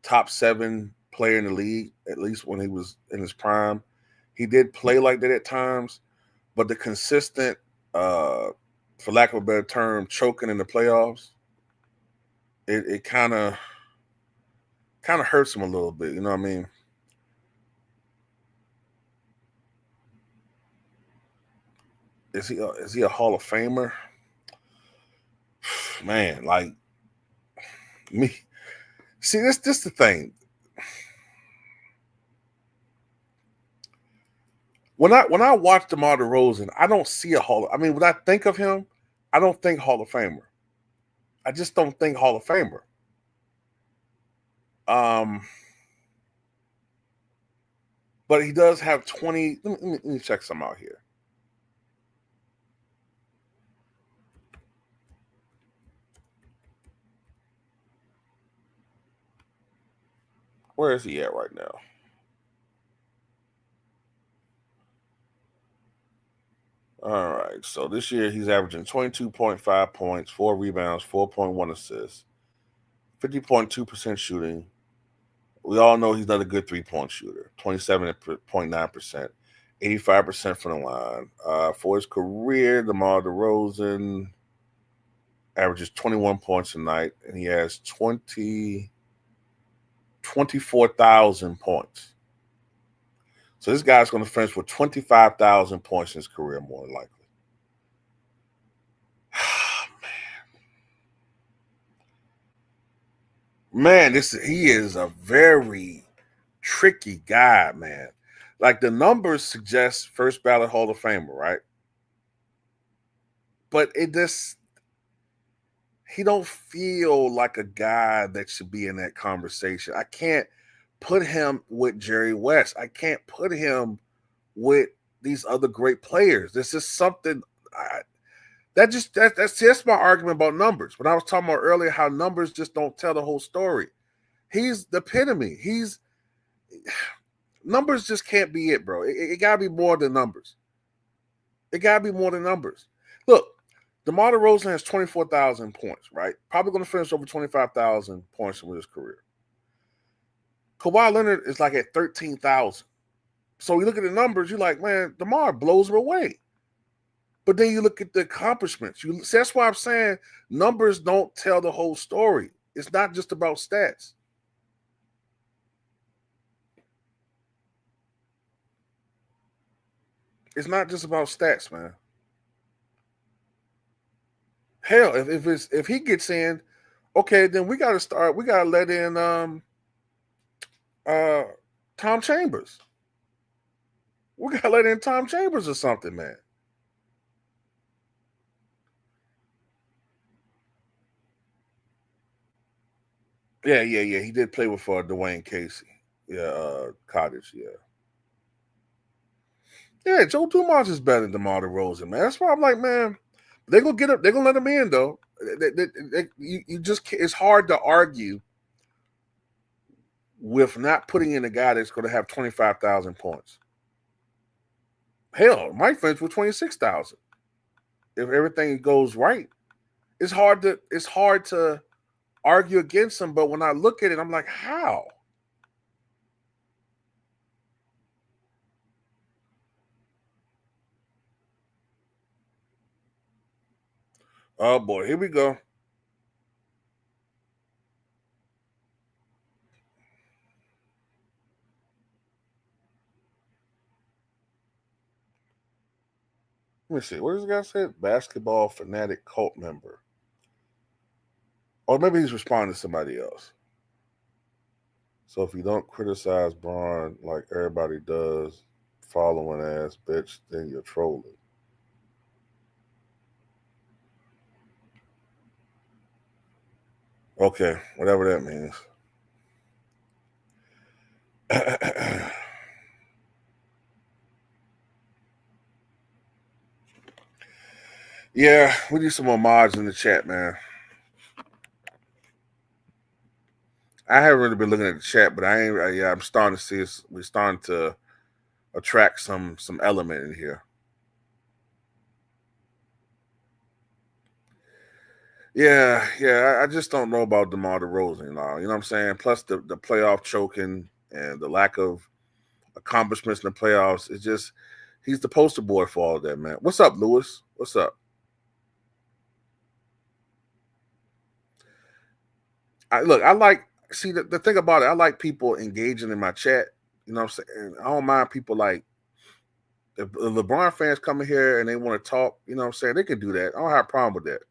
top 7 player in the league, at least when he was in his prime. He did play like that at times, but the consistent, for lack of a better term, choking in the playoffs, it kind of hurts him a little bit. You know what I mean? Is he a Hall of Famer? Man, like me. See, this the thing. When I watch DeMar DeRozan, I don't see a Hall. I mean, when I think of him, I don't think Hall of Famer. I just don't think Hall of Famer. But he does have 20. Let me check some out here. Where is he at right now? All right. So this year he's averaging 22.5 points, 4 rebounds, 4.1 assists, 50.2% shooting. We all know he's not a good 3-point shooter, 27.9%, 85% from the line. For his career, DeMar DeRozan averages 21 points a night, and he has 24,000 points. So this guy's going to finish with 25,000 points in his career, more than likely. Man, he is a very tricky guy, man. Like the numbers suggest first ballot Hall of Famer, right? But he don't feel like a guy that should be in that conversation. I can't put him with Jerry West. I can't put him with these other great players. This is something that's my argument about numbers. When I was talking about earlier how numbers just don't tell the whole story. He's the epitome. Numbers just can't be it, bro. It gotta be more than numbers. It gotta be more than numbers. Look, DeMar DeRozan has 24,000 points, right? Probably going to finish over 25,000 points with his career. Kawhi Leonard is like at 13,000. So you look at the numbers, you're like, man, DeMar blows him away. But then you look at the accomplishments. That's why I'm saying numbers don't tell the whole story. It's not just about stats. It's not just about stats, man. Hell, if he gets in, okay, then we got to start. We got to let in Tom Chambers. We got to let in Tom Chambers or something, man. Yeah. He did play with Dwayne Casey. Yeah, Cottage. Yeah. Yeah, Joe Dumars is better than DeMar DeRozan, man. That's why I'm like, man, they're gonna get up. They're gonna let him in, though. You just it's hard to argue with not putting in a guy that's going to have 25,000 points. Hell, might finish with 26,000 if everything goes right. It's hard to argue against him, but when I look at it, I'm like, how? Oh boy, here we go. Let me see. What does the guy say? Basketball fanatic cult member. Or maybe he's responding to somebody else. So if you don't criticize Braun like everybody does, following ass bitch, then you're trolling. Okay, whatever that means. Yeah, we need some more mods in the chat, man. I haven't really been looking at the chat, but I'm starting to see we're starting to attract some element in here. Yeah. I just don't know about DeMar DeRozan now. You know what I'm saying? Plus the playoff choking and the lack of accomplishments in the playoffs. It's just he's the poster boy for all of that, man. What's up, Lewis? What's up? I like see the thing about it. I like people engaging in my chat. You know what I'm saying? I don't mind people like if LeBron fans come in here and they want to talk. You know what I'm saying? They can do that. I don't have a problem with that.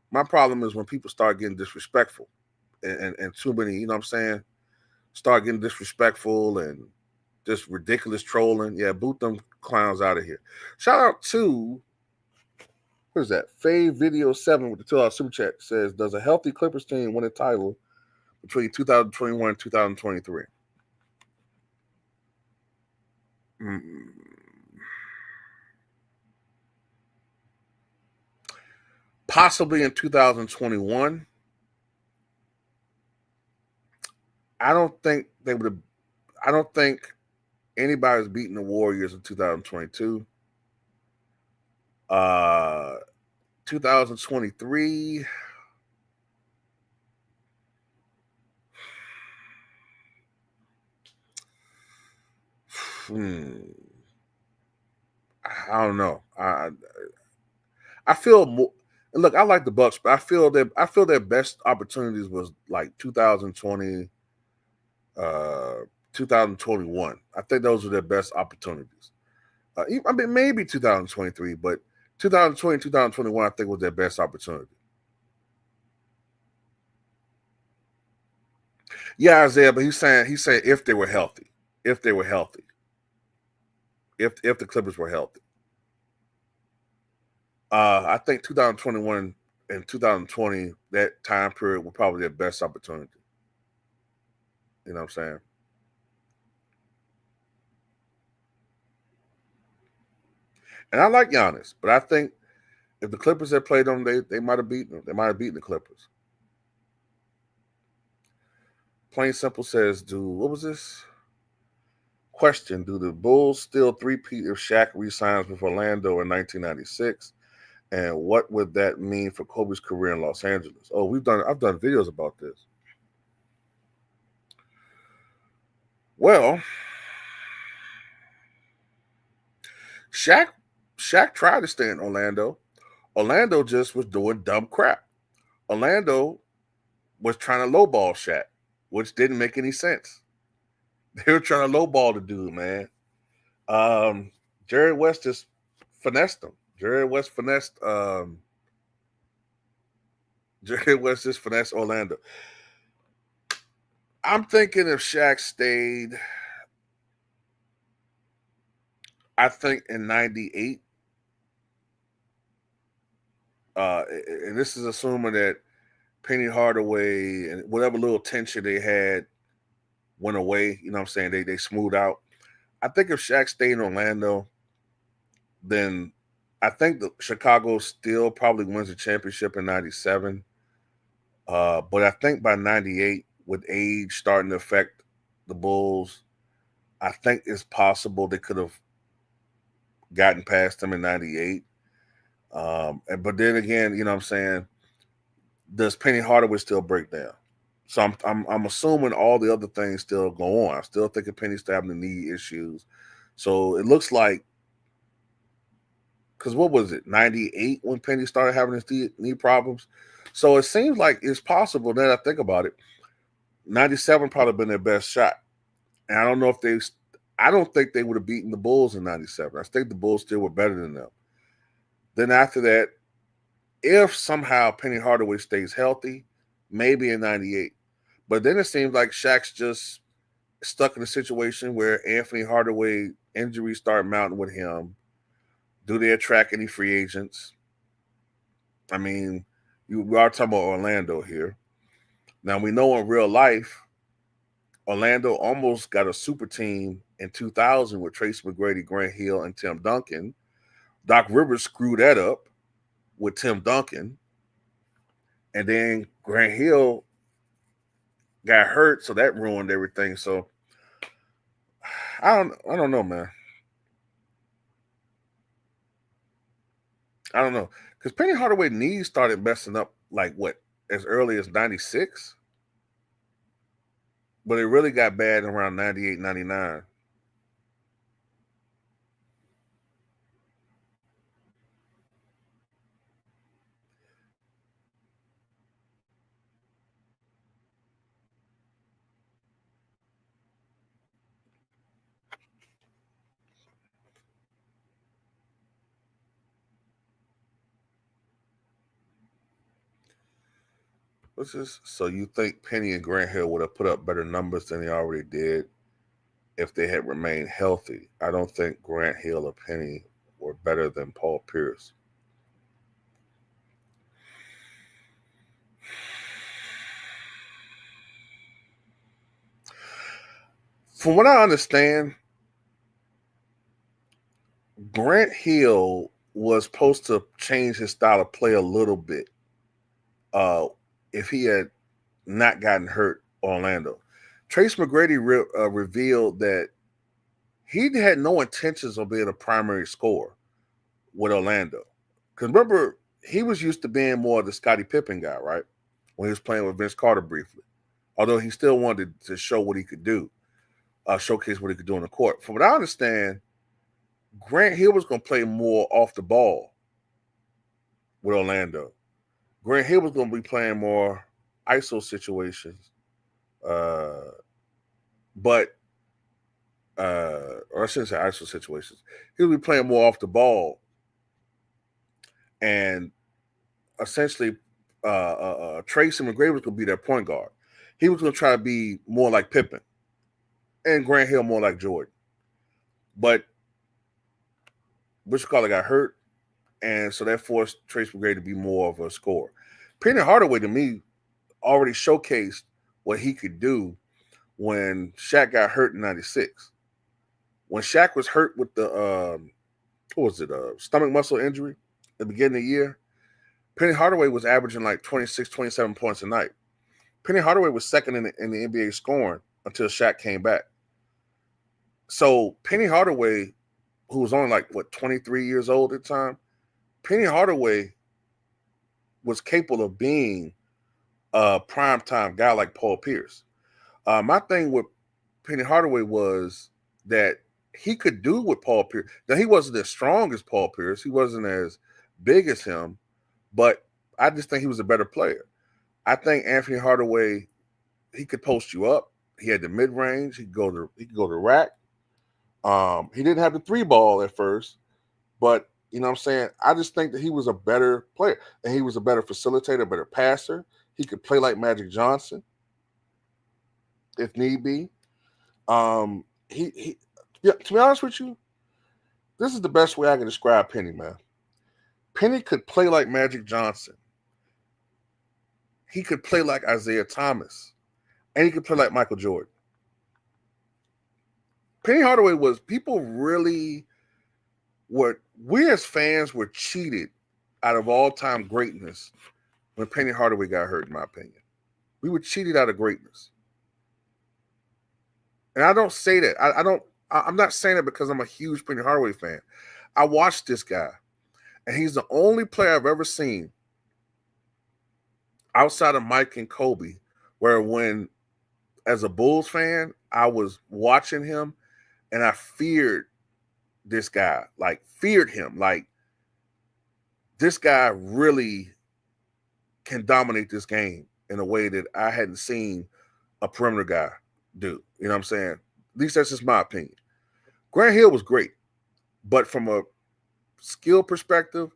My problem is when people start getting disrespectful and too many. You know what I'm saying? Start getting disrespectful and just ridiculous trolling. Yeah, boot them clowns out of here. Shout out to what is that? Fave Video 7 with the $2 super chat says, does a healthy Clippers team win a title between 2021 and 2023? Possibly in 2021. I don't think they would have. I don't think anybody's beating the Warriors in 2022. 2023. I don't know. I feel more. Look, I like the Bucks, but I feel their best opportunities was like 2020, 2021. I think those were their best opportunities. I mean, maybe 2023, but 2020, 2021, I think was their best opportunity. Yeah, Isaiah, but he's saying if they were healthy, if they were healthy, if the Clippers were healthy. I think 2021 in 2020, that time period was probably their best opportunity. You know what I'm saying? And I like Giannis, but I think if the Clippers had played them, they might have beaten them. They might have beaten the Clippers. Plain Simple says, what was this? Question, do the Bulls still three-peat if Shaq re-signs with Orlando in 1996? And what would that mean for Kobe's career in Los Angeles? Oh, I've done videos about this. Well, Shaq tried to stay in Orlando. Orlando just was doing dumb crap. Orlando was trying to lowball Shaq, which didn't make any sense. They were trying to lowball the dude, man. Jerry West just finessed him. Jerry West just finessed Orlando. I'm thinking if Shaq stayed, I think in 98, and this is assuming that Penny Hardaway and whatever little tension they had went away. You know what I'm saying? They smoothed out. I think if Shaq stayed in Orlando, then I think Chicago still probably wins the championship in 97. But I think by 98, with age starting to affect the Bulls, I think it's possible they could have gotten past them in 98. But then again, you know what I'm saying, does Penny Hardaway still break down? So I'm assuming all the other things still go on. I still think Penny's still having the knee issues. So it looks like, because what was it, 98 when Penny started having his knee problems? So it seems like it's possible, now that I think about it, 97 probably been their best shot. And I don't know if I don't think they would have beaten the Bulls in 97. I think the Bulls still were better than them. Then after that, if somehow Penny Hardaway stays healthy, maybe in 98. But then it seems like Shaq's just stuck in a situation where Anthony Hardaway injuries start mounting with him. Do they attract any free agents? I mean, we are talking about Orlando here. Now, we know in real life, Orlando almost got a super team in 2000 with Tracy McGrady, Grant Hill, and Tim Duncan. Doc Rivers screwed that up with Tim Duncan. And then Grant Hill got hurt, so that ruined everything. So I don't know, man. I don't know. Because Penny Hardaway knees started messing up like what, as early as 96? But it really got bad around 98, 99. So you think Penny and Grant Hill would have put up better numbers than they already did if they had remained healthy? I don't think Grant Hill or Penny were better than Paul Pierce. From what I understand, Grant Hill was supposed to change his style of play a little bit if he had not gotten hurt Orlando. Trace McGrady revealed that he had no intentions of being a primary scorer with Orlando. Because remember, he was used to being more of the Scottie Pippen guy, right? When he was playing with Vince Carter briefly. Although he still wanted to show what he could do, showcase what he could do on the court. From what I understand, Grant Hill was going to play more off the ball with Orlando. Grant Hill was going to be playing more ISO situations. Or I shouldn't say ISO situations. He would be playing more off the ball. And essentially, Tracy McGrady was going to be their point guard. He was going to try to be more like Pippen. And Grant Hill more like Jordan. But got hurt. And so that forced Trace McGrady to be more of a scorer. Penny Hardaway, to me, already showcased what he could do when Shaq got hurt in 96. When Shaq was hurt with the, stomach muscle injury at the beginning of the year, Penny Hardaway was averaging like 26, 27 points a night. Penny Hardaway was second in the NBA scoring until Shaq came back. So Penny Hardaway, who was only 23 years old at the time, Penny Hardaway was capable of being a primetime guy like Paul Pierce. My thing with Penny Hardaway was that he could do what Paul Pierce. Now, he wasn't as strong as Paul Pierce. He wasn't as big as him, but I just think he was a better player. I think Anthony Hardaway, he could post you up. He had the mid range. He could go to rack. He didn't have the three ball at first, but you know what I'm saying? I just think that he was a better player, and he was a better facilitator, better passer. He could play like Magic Johnson if need be. To be honest with you, this is the best way I can describe Penny, man. Penny could play like Magic Johnson. He could play like Isaiah Thomas, and he could play like Michael Jordan. Penny Hardaway was, people really were, we as fans were cheated out of all-time greatness when Penny Hardaway got hurt, in my opinion. We were cheated out of greatness. And I don't say that. I'm not saying it because I'm a huge Penny Hardaway fan. I watched this guy, and he's the only player I've ever seen outside of Mike and Kobe, where when, as a Bulls fan, I was watching him and I feared this guy, feared him. This guy really can dominate this game in a way that I hadn't seen a perimeter guy do. You know what I'm saying? At least that's just my opinion. Grant Hill was great, but from a skill perspective,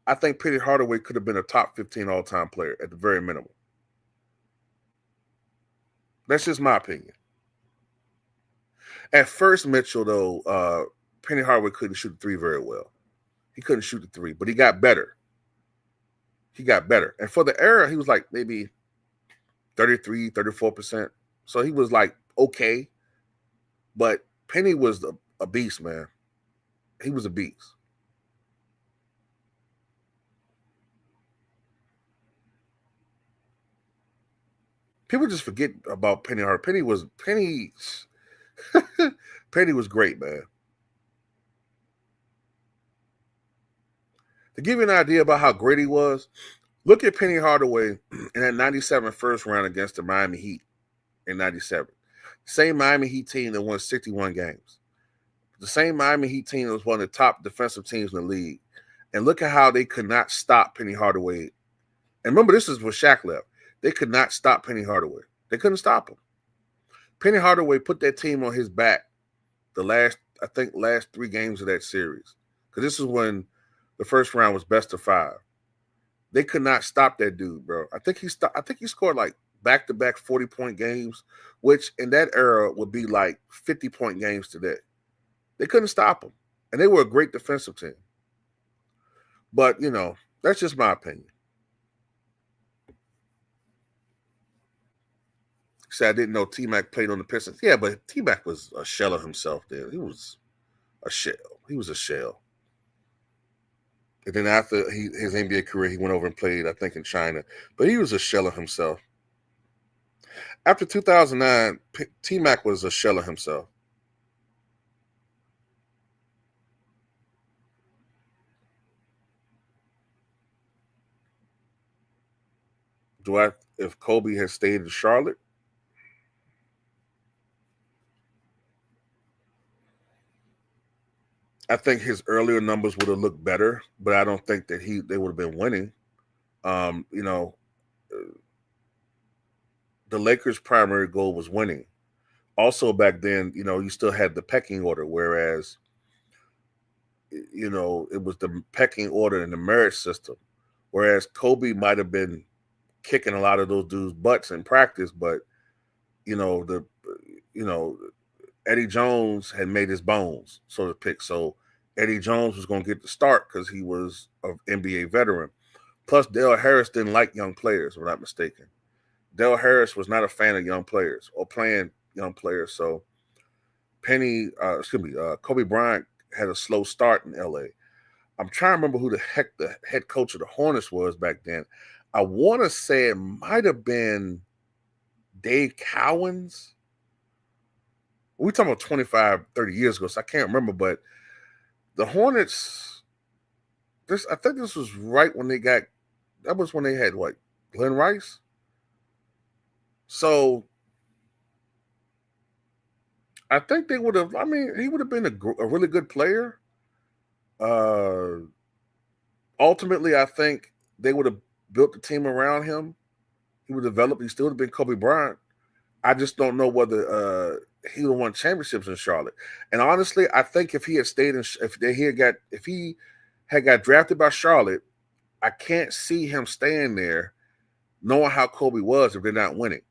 I think Penny Hardaway could have been a top 15 all-time player at the very minimum. That's just my opinion. At first, Mitchell, though, Penny Hardaway couldn't shoot the three very well. He couldn't shoot the three, but he got better. And for the era, he was maybe 33, 34%. So he was okay. But Penny was a beast, man. He was a beast. People just forget about Penny Hardaway. Penny was great, man. To give you an idea about how great he was, look at Penny Hardaway in that 97 first round against the Miami Heat in 97. Same Miami Heat team that won 61 games. The same Miami Heat team that was one of the top defensive teams in the league. And look at how they could not stop Penny Hardaway. And remember, this is when Shaq left. They could not stop Penny Hardaway. They couldn't stop him. Penny Hardaway put that team on his back the last 3 games of that series. Because this is when the first round was best of 5. They could not stop that dude, bro. I think he scored back-to-back 40-point games, which in that era would be 50-point games today. They couldn't stop him. And they were a great defensive team. But, that's just my opinion. Said I didn't know T-Mac played on the Pistons. Yeah, but T-Mac was a shell of himself there. He was a shell. And then after his NBA career, he went over and played, I think, in China. But he was a shell of himself. After 2009, T-Mac was a shell of himself. If Kobe had stayed in Charlotte? I think his earlier numbers would have looked better, but I don't think that they would have been winning. The Lakers' primary goal was winning. Also, back then, you still had the pecking order, whereas, it was the pecking order in the merit system. Whereas Kobe might have been kicking a lot of those dudes' butts in practice, but Eddie Jones had made his bones, so to pick. So Eddie Jones was going to get the start because he was an NBA veteran. Plus, Dale Harris didn't like young players, if I'm not mistaken. Dale Harris was not a fan of young players or playing young players. So Kobe Bryant had a slow start in LA. I'm trying to remember who the heck the head coach of the Hornets was back then. I want to say it might have been Dave Cowens. We're talking about 25, 30 years ago, so I can't remember, but the Hornets, I think this was right when that was when they had what, Glenn Rice? So I think they would have, he would have been a really good player. Ultimately, I think they would have built the team around him. He would develop. He still would have been Kobe Bryant. I just don't know whether he would have won championships in Charlotte. And honestly, I think if he had stayed if he had got drafted by Charlotte, I can't see him staying there, knowing how Kobe was if they're not winning.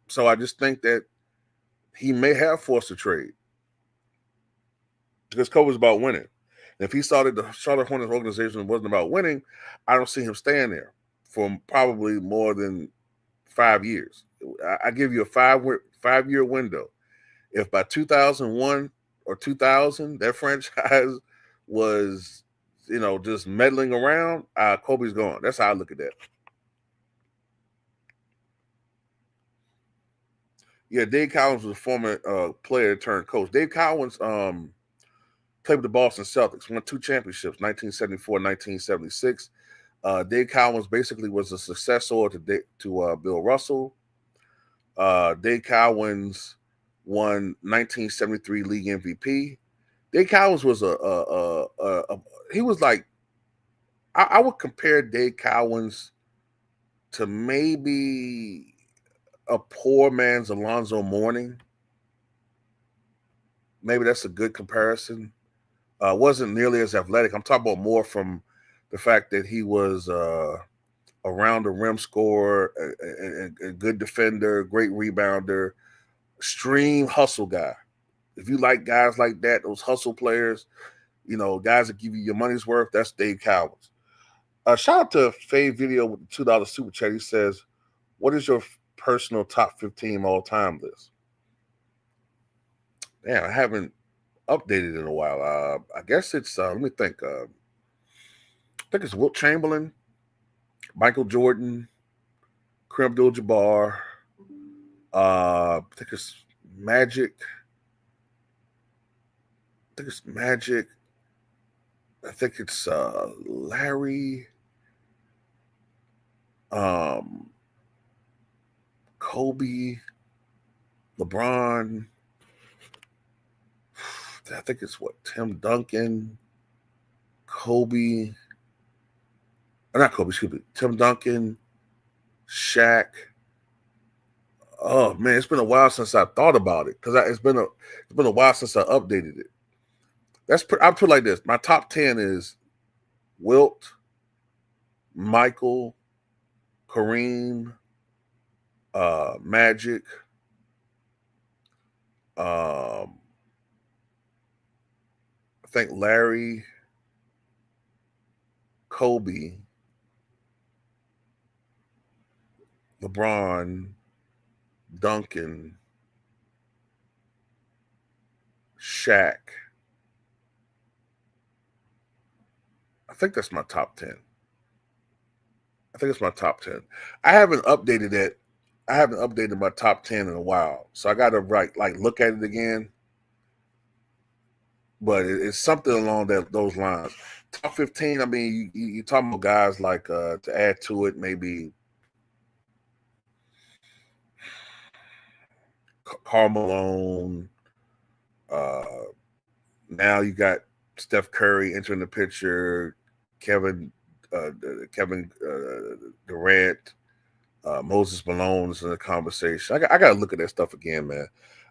So I just think that he may have forced a trade because Kobe was about winning. And if he saw that the Charlotte Hornets organization wasn't about winning, I don't see him staying there for probably more than 5 years. I give you a 5-year window. If by 2001 or 2000 that franchise was, just meddling around, Kobe's gone. That's how I look at that. Yeah, Dave Cowens was a former player turned coach. Dave Cowens played with the Boston Celtics, won 2 championships, 1974, 1976. Dave Cowens basically was a successor to Bill Russell. Dave Cowens won 1973 league MVP. Dave Cowens was he was like, I would compare Dave Cowens to maybe a poor man's Alonzo Mourning. Maybe that's a good comparison. Wasn't nearly as athletic. I'm talking about more from the fact that he was around the rim scorer, a good defender, great rebounder, extreme hustle guy. If you like guys like that, those hustle players, guys that give you your money's worth, that's Dave Cowens. Shout out to Fave Video with the $2 super chat. He says, what is your personal top 15 all-time list? Damn, I haven't updated in a while. I guess it's, let me think. I think it's Wilt Chamberlain, Michael Jordan, Kareem Abdul-Jabbar. I think it's Magic. I think it's Larry. Kobe, LeBron. I think it's Tim Duncan, Kobe. Not Kobe, excuse me. Tim Duncan, Shaq. Oh man, it's been a while since I thought about it because it's been a while since I updated it. I'll put it like this: my top 10 is Wilt, Michael, Kareem, Magic, I think Larry, Kobe, LeBron, Duncan, Shaq. I think that's my top 10. I haven't updated it. I haven't updated my top 10 in a while. So I got to look at it again. But it's something along those lines. Top 15, I mean, you talking about guys like, to add to it, maybe Karl Malone. Now you got Steph Curry entering the picture, Kevin Durant, Moses Malone is in the conversation. I got to look at that stuff again, man.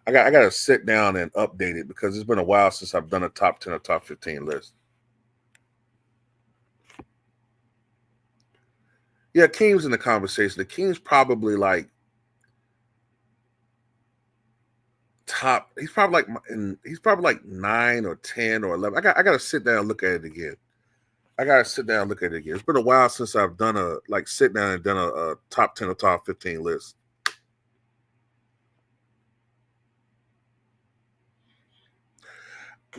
I got to sit down and update it because it's been a while since I've done a top 10 or top 15 list. Yeah, Hakeem's in the conversation. Hakeem's probably like top. He's probably like 9 or 10 or 11. I got to sit down and look at it again. It's been a while since I've done sit down and done a top 10 or top 15 list.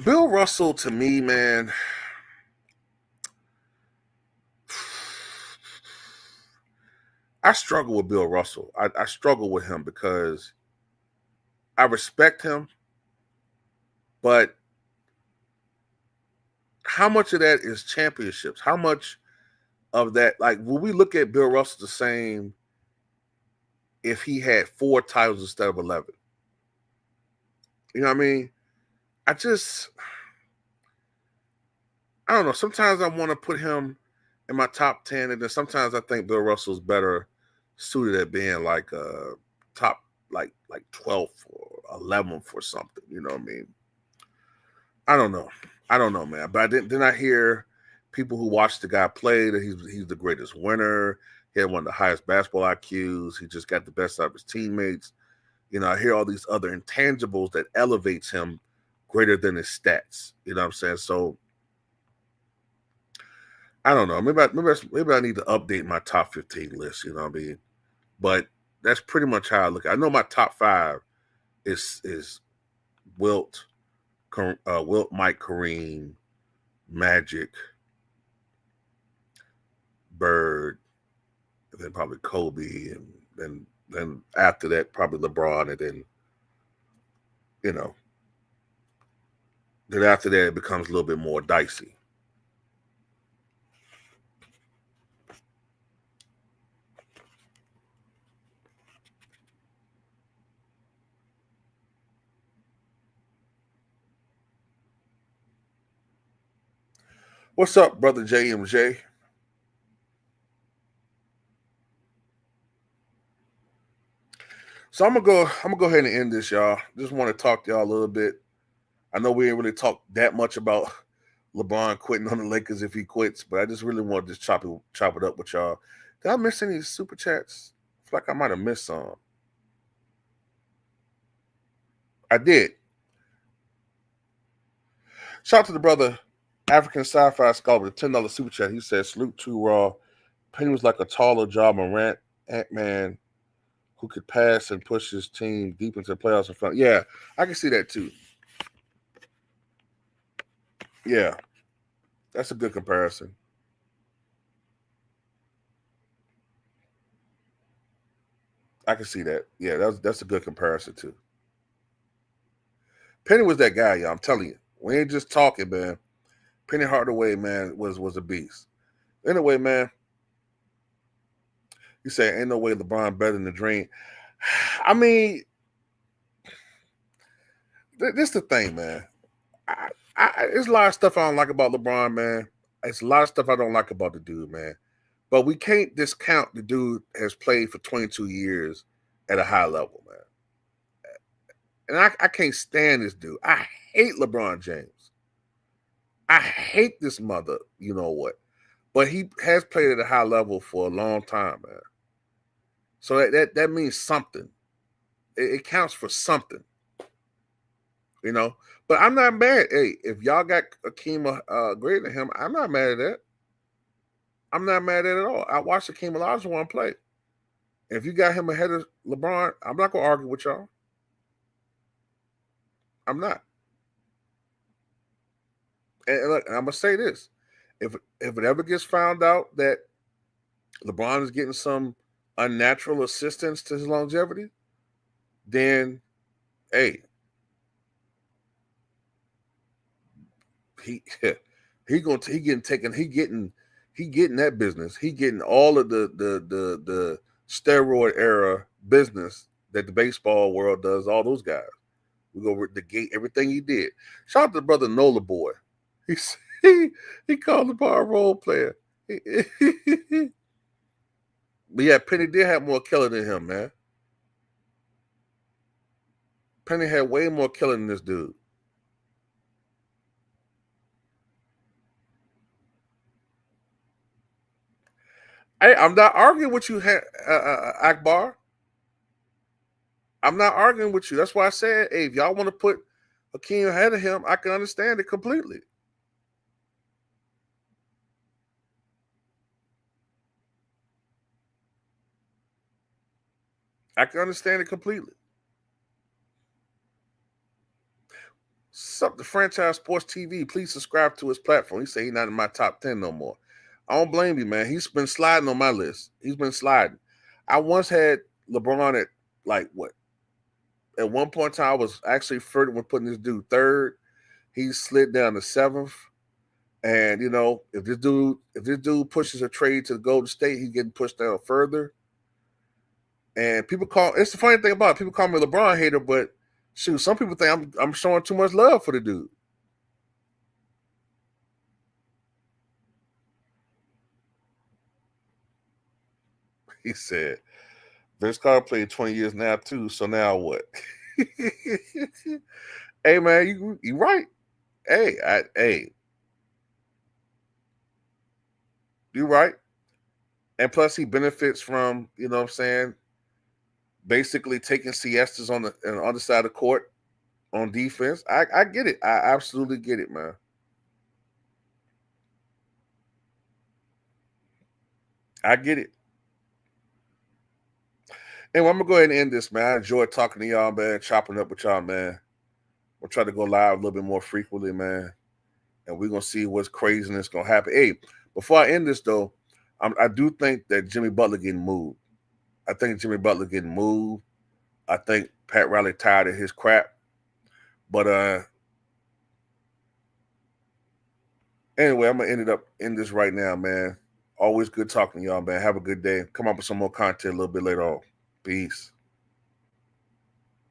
Bill Russell, to me, man, I struggle with Bill Russell. I struggle with him because I respect him, but how much of that is championships? How much of that, like, will we look at Bill Russell the same if he had 4 titles instead of 11? You know what I mean? I don't know. Sometimes I want to put him in my top 10, and then sometimes I think Bill Russell's better suited at being like a top like 12th or 11th or something. You know what I mean? I don't know, man. But then I hear people who watch the guy play that he's the greatest winner. He had one of the highest basketball IQs. He just got the best out of his teammates. You know, I hear all these other intangibles that elevates him greater than his stats. You know what I'm saying? So I don't know. Maybe I need to update my top 15 list. You know what I mean? But that's pretty much how I look at it. I know my top 5 is Wilt, Mike, Kareem, Magic, Bird, and then probably Kobe, and then after that probably LeBron, and then then after that it becomes a little bit more dicey. What's up, brother JMJ? So I'm gonna go ahead and end this, y'all. Just want to talk to y'all a little bit. I know we ain't really talked that much about LeBron quitting on the Lakers if he quits, but I just really want to just chop it up with y'all. Did I miss any super chats? I feel like I might have missed some. I did. Shout out to the brother African Sci-Fi Scholar with a $10 super chat. He said, "Salute to Raw. Penny was like a taller Ja Morant, Ant-Man, who could pass and push his team deep into the playoffs in front." Yeah, I can see that too. Yeah, that's a good comparison. I can see that. Yeah, that's a good comparison too. Penny was that guy, y'all. I'm telling you. We ain't just talking, man. Penny Hardaway, man, was a beast. Anyway, man, you say ain't no way LeBron better than the Dream. I mean, this the thing, man. There's a lot of stuff I don't like about LeBron, man. It's a lot of stuff I don't like about the dude, man. But we can't discount the dude has played for 22 years at a high level, man. And I can't stand this dude. I hate LeBron James. I hate this mother, you know what. But he has played at a high level for a long time, man. So that means something. It counts for something, you know. But I'm not mad. Hey, if y'all got Hakeem greater than him, I'm not mad at that. I'm not mad at it at all. I watched Hakeem Olajuwon play. If you got him ahead of LeBron, I'm not going to argue with y'all. I'm not. And look, I'm going to say this. If it ever gets found out that LeBron is getting some unnatural assistance to his longevity, then, hey, he getting that business. He getting all of the steroid era business that the baseball world does. All those guys, we go the gate everything he did. Shout out to the brother Nola Boy. He called the bar role player. But yeah, Penny did have more killing than him, man. Penny had way more killing than this dude. Hey, I'm not arguing with you, Akbar. I'm not arguing with you. That's why I said, hey, if y'all want to put Hakeem ahead of him, I can understand it completely. I can understand it completely. Sup the Franchise Sports TV. Please subscribe to his platform. He said he's not in my top 10 no more. I don't blame you, man. He's been sliding on my list. He's been sliding. I once had LeBron at like what? At one point in time, I was actually flirting with putting this dude third. He slid down to seventh. And if this dude pushes a trade to the Golden State, he's getting pushed down further. And it's the funny thing about it, people call me a LeBron hater, but shoot, some people think I'm showing too much love for the dude. He said, Vince Carter played 20 years now too, so now what? Hey man, you right. Hey, you right. And plus he benefits from, you know what I'm saying, basically taking siestas on the other side of the court on defense. I get it. I absolutely get it, man. I get it. And I'm gonna go ahead and end this, man. I enjoyed talking to y'all, man, chopping up with y'all, man. We'll try to go live a little bit more frequently, man. And we're gonna see what's craziness gonna happen. Hey, before I end this though, I do think that Jimmy Butler getting moved. I think Jimmy Butler getting moved. I think Pat Riley tired of his crap. But anyway, I'm gonna end this right now, man. Always good talking to y'all, man. Have a good day. Come up with some more content a little bit later on. Peace.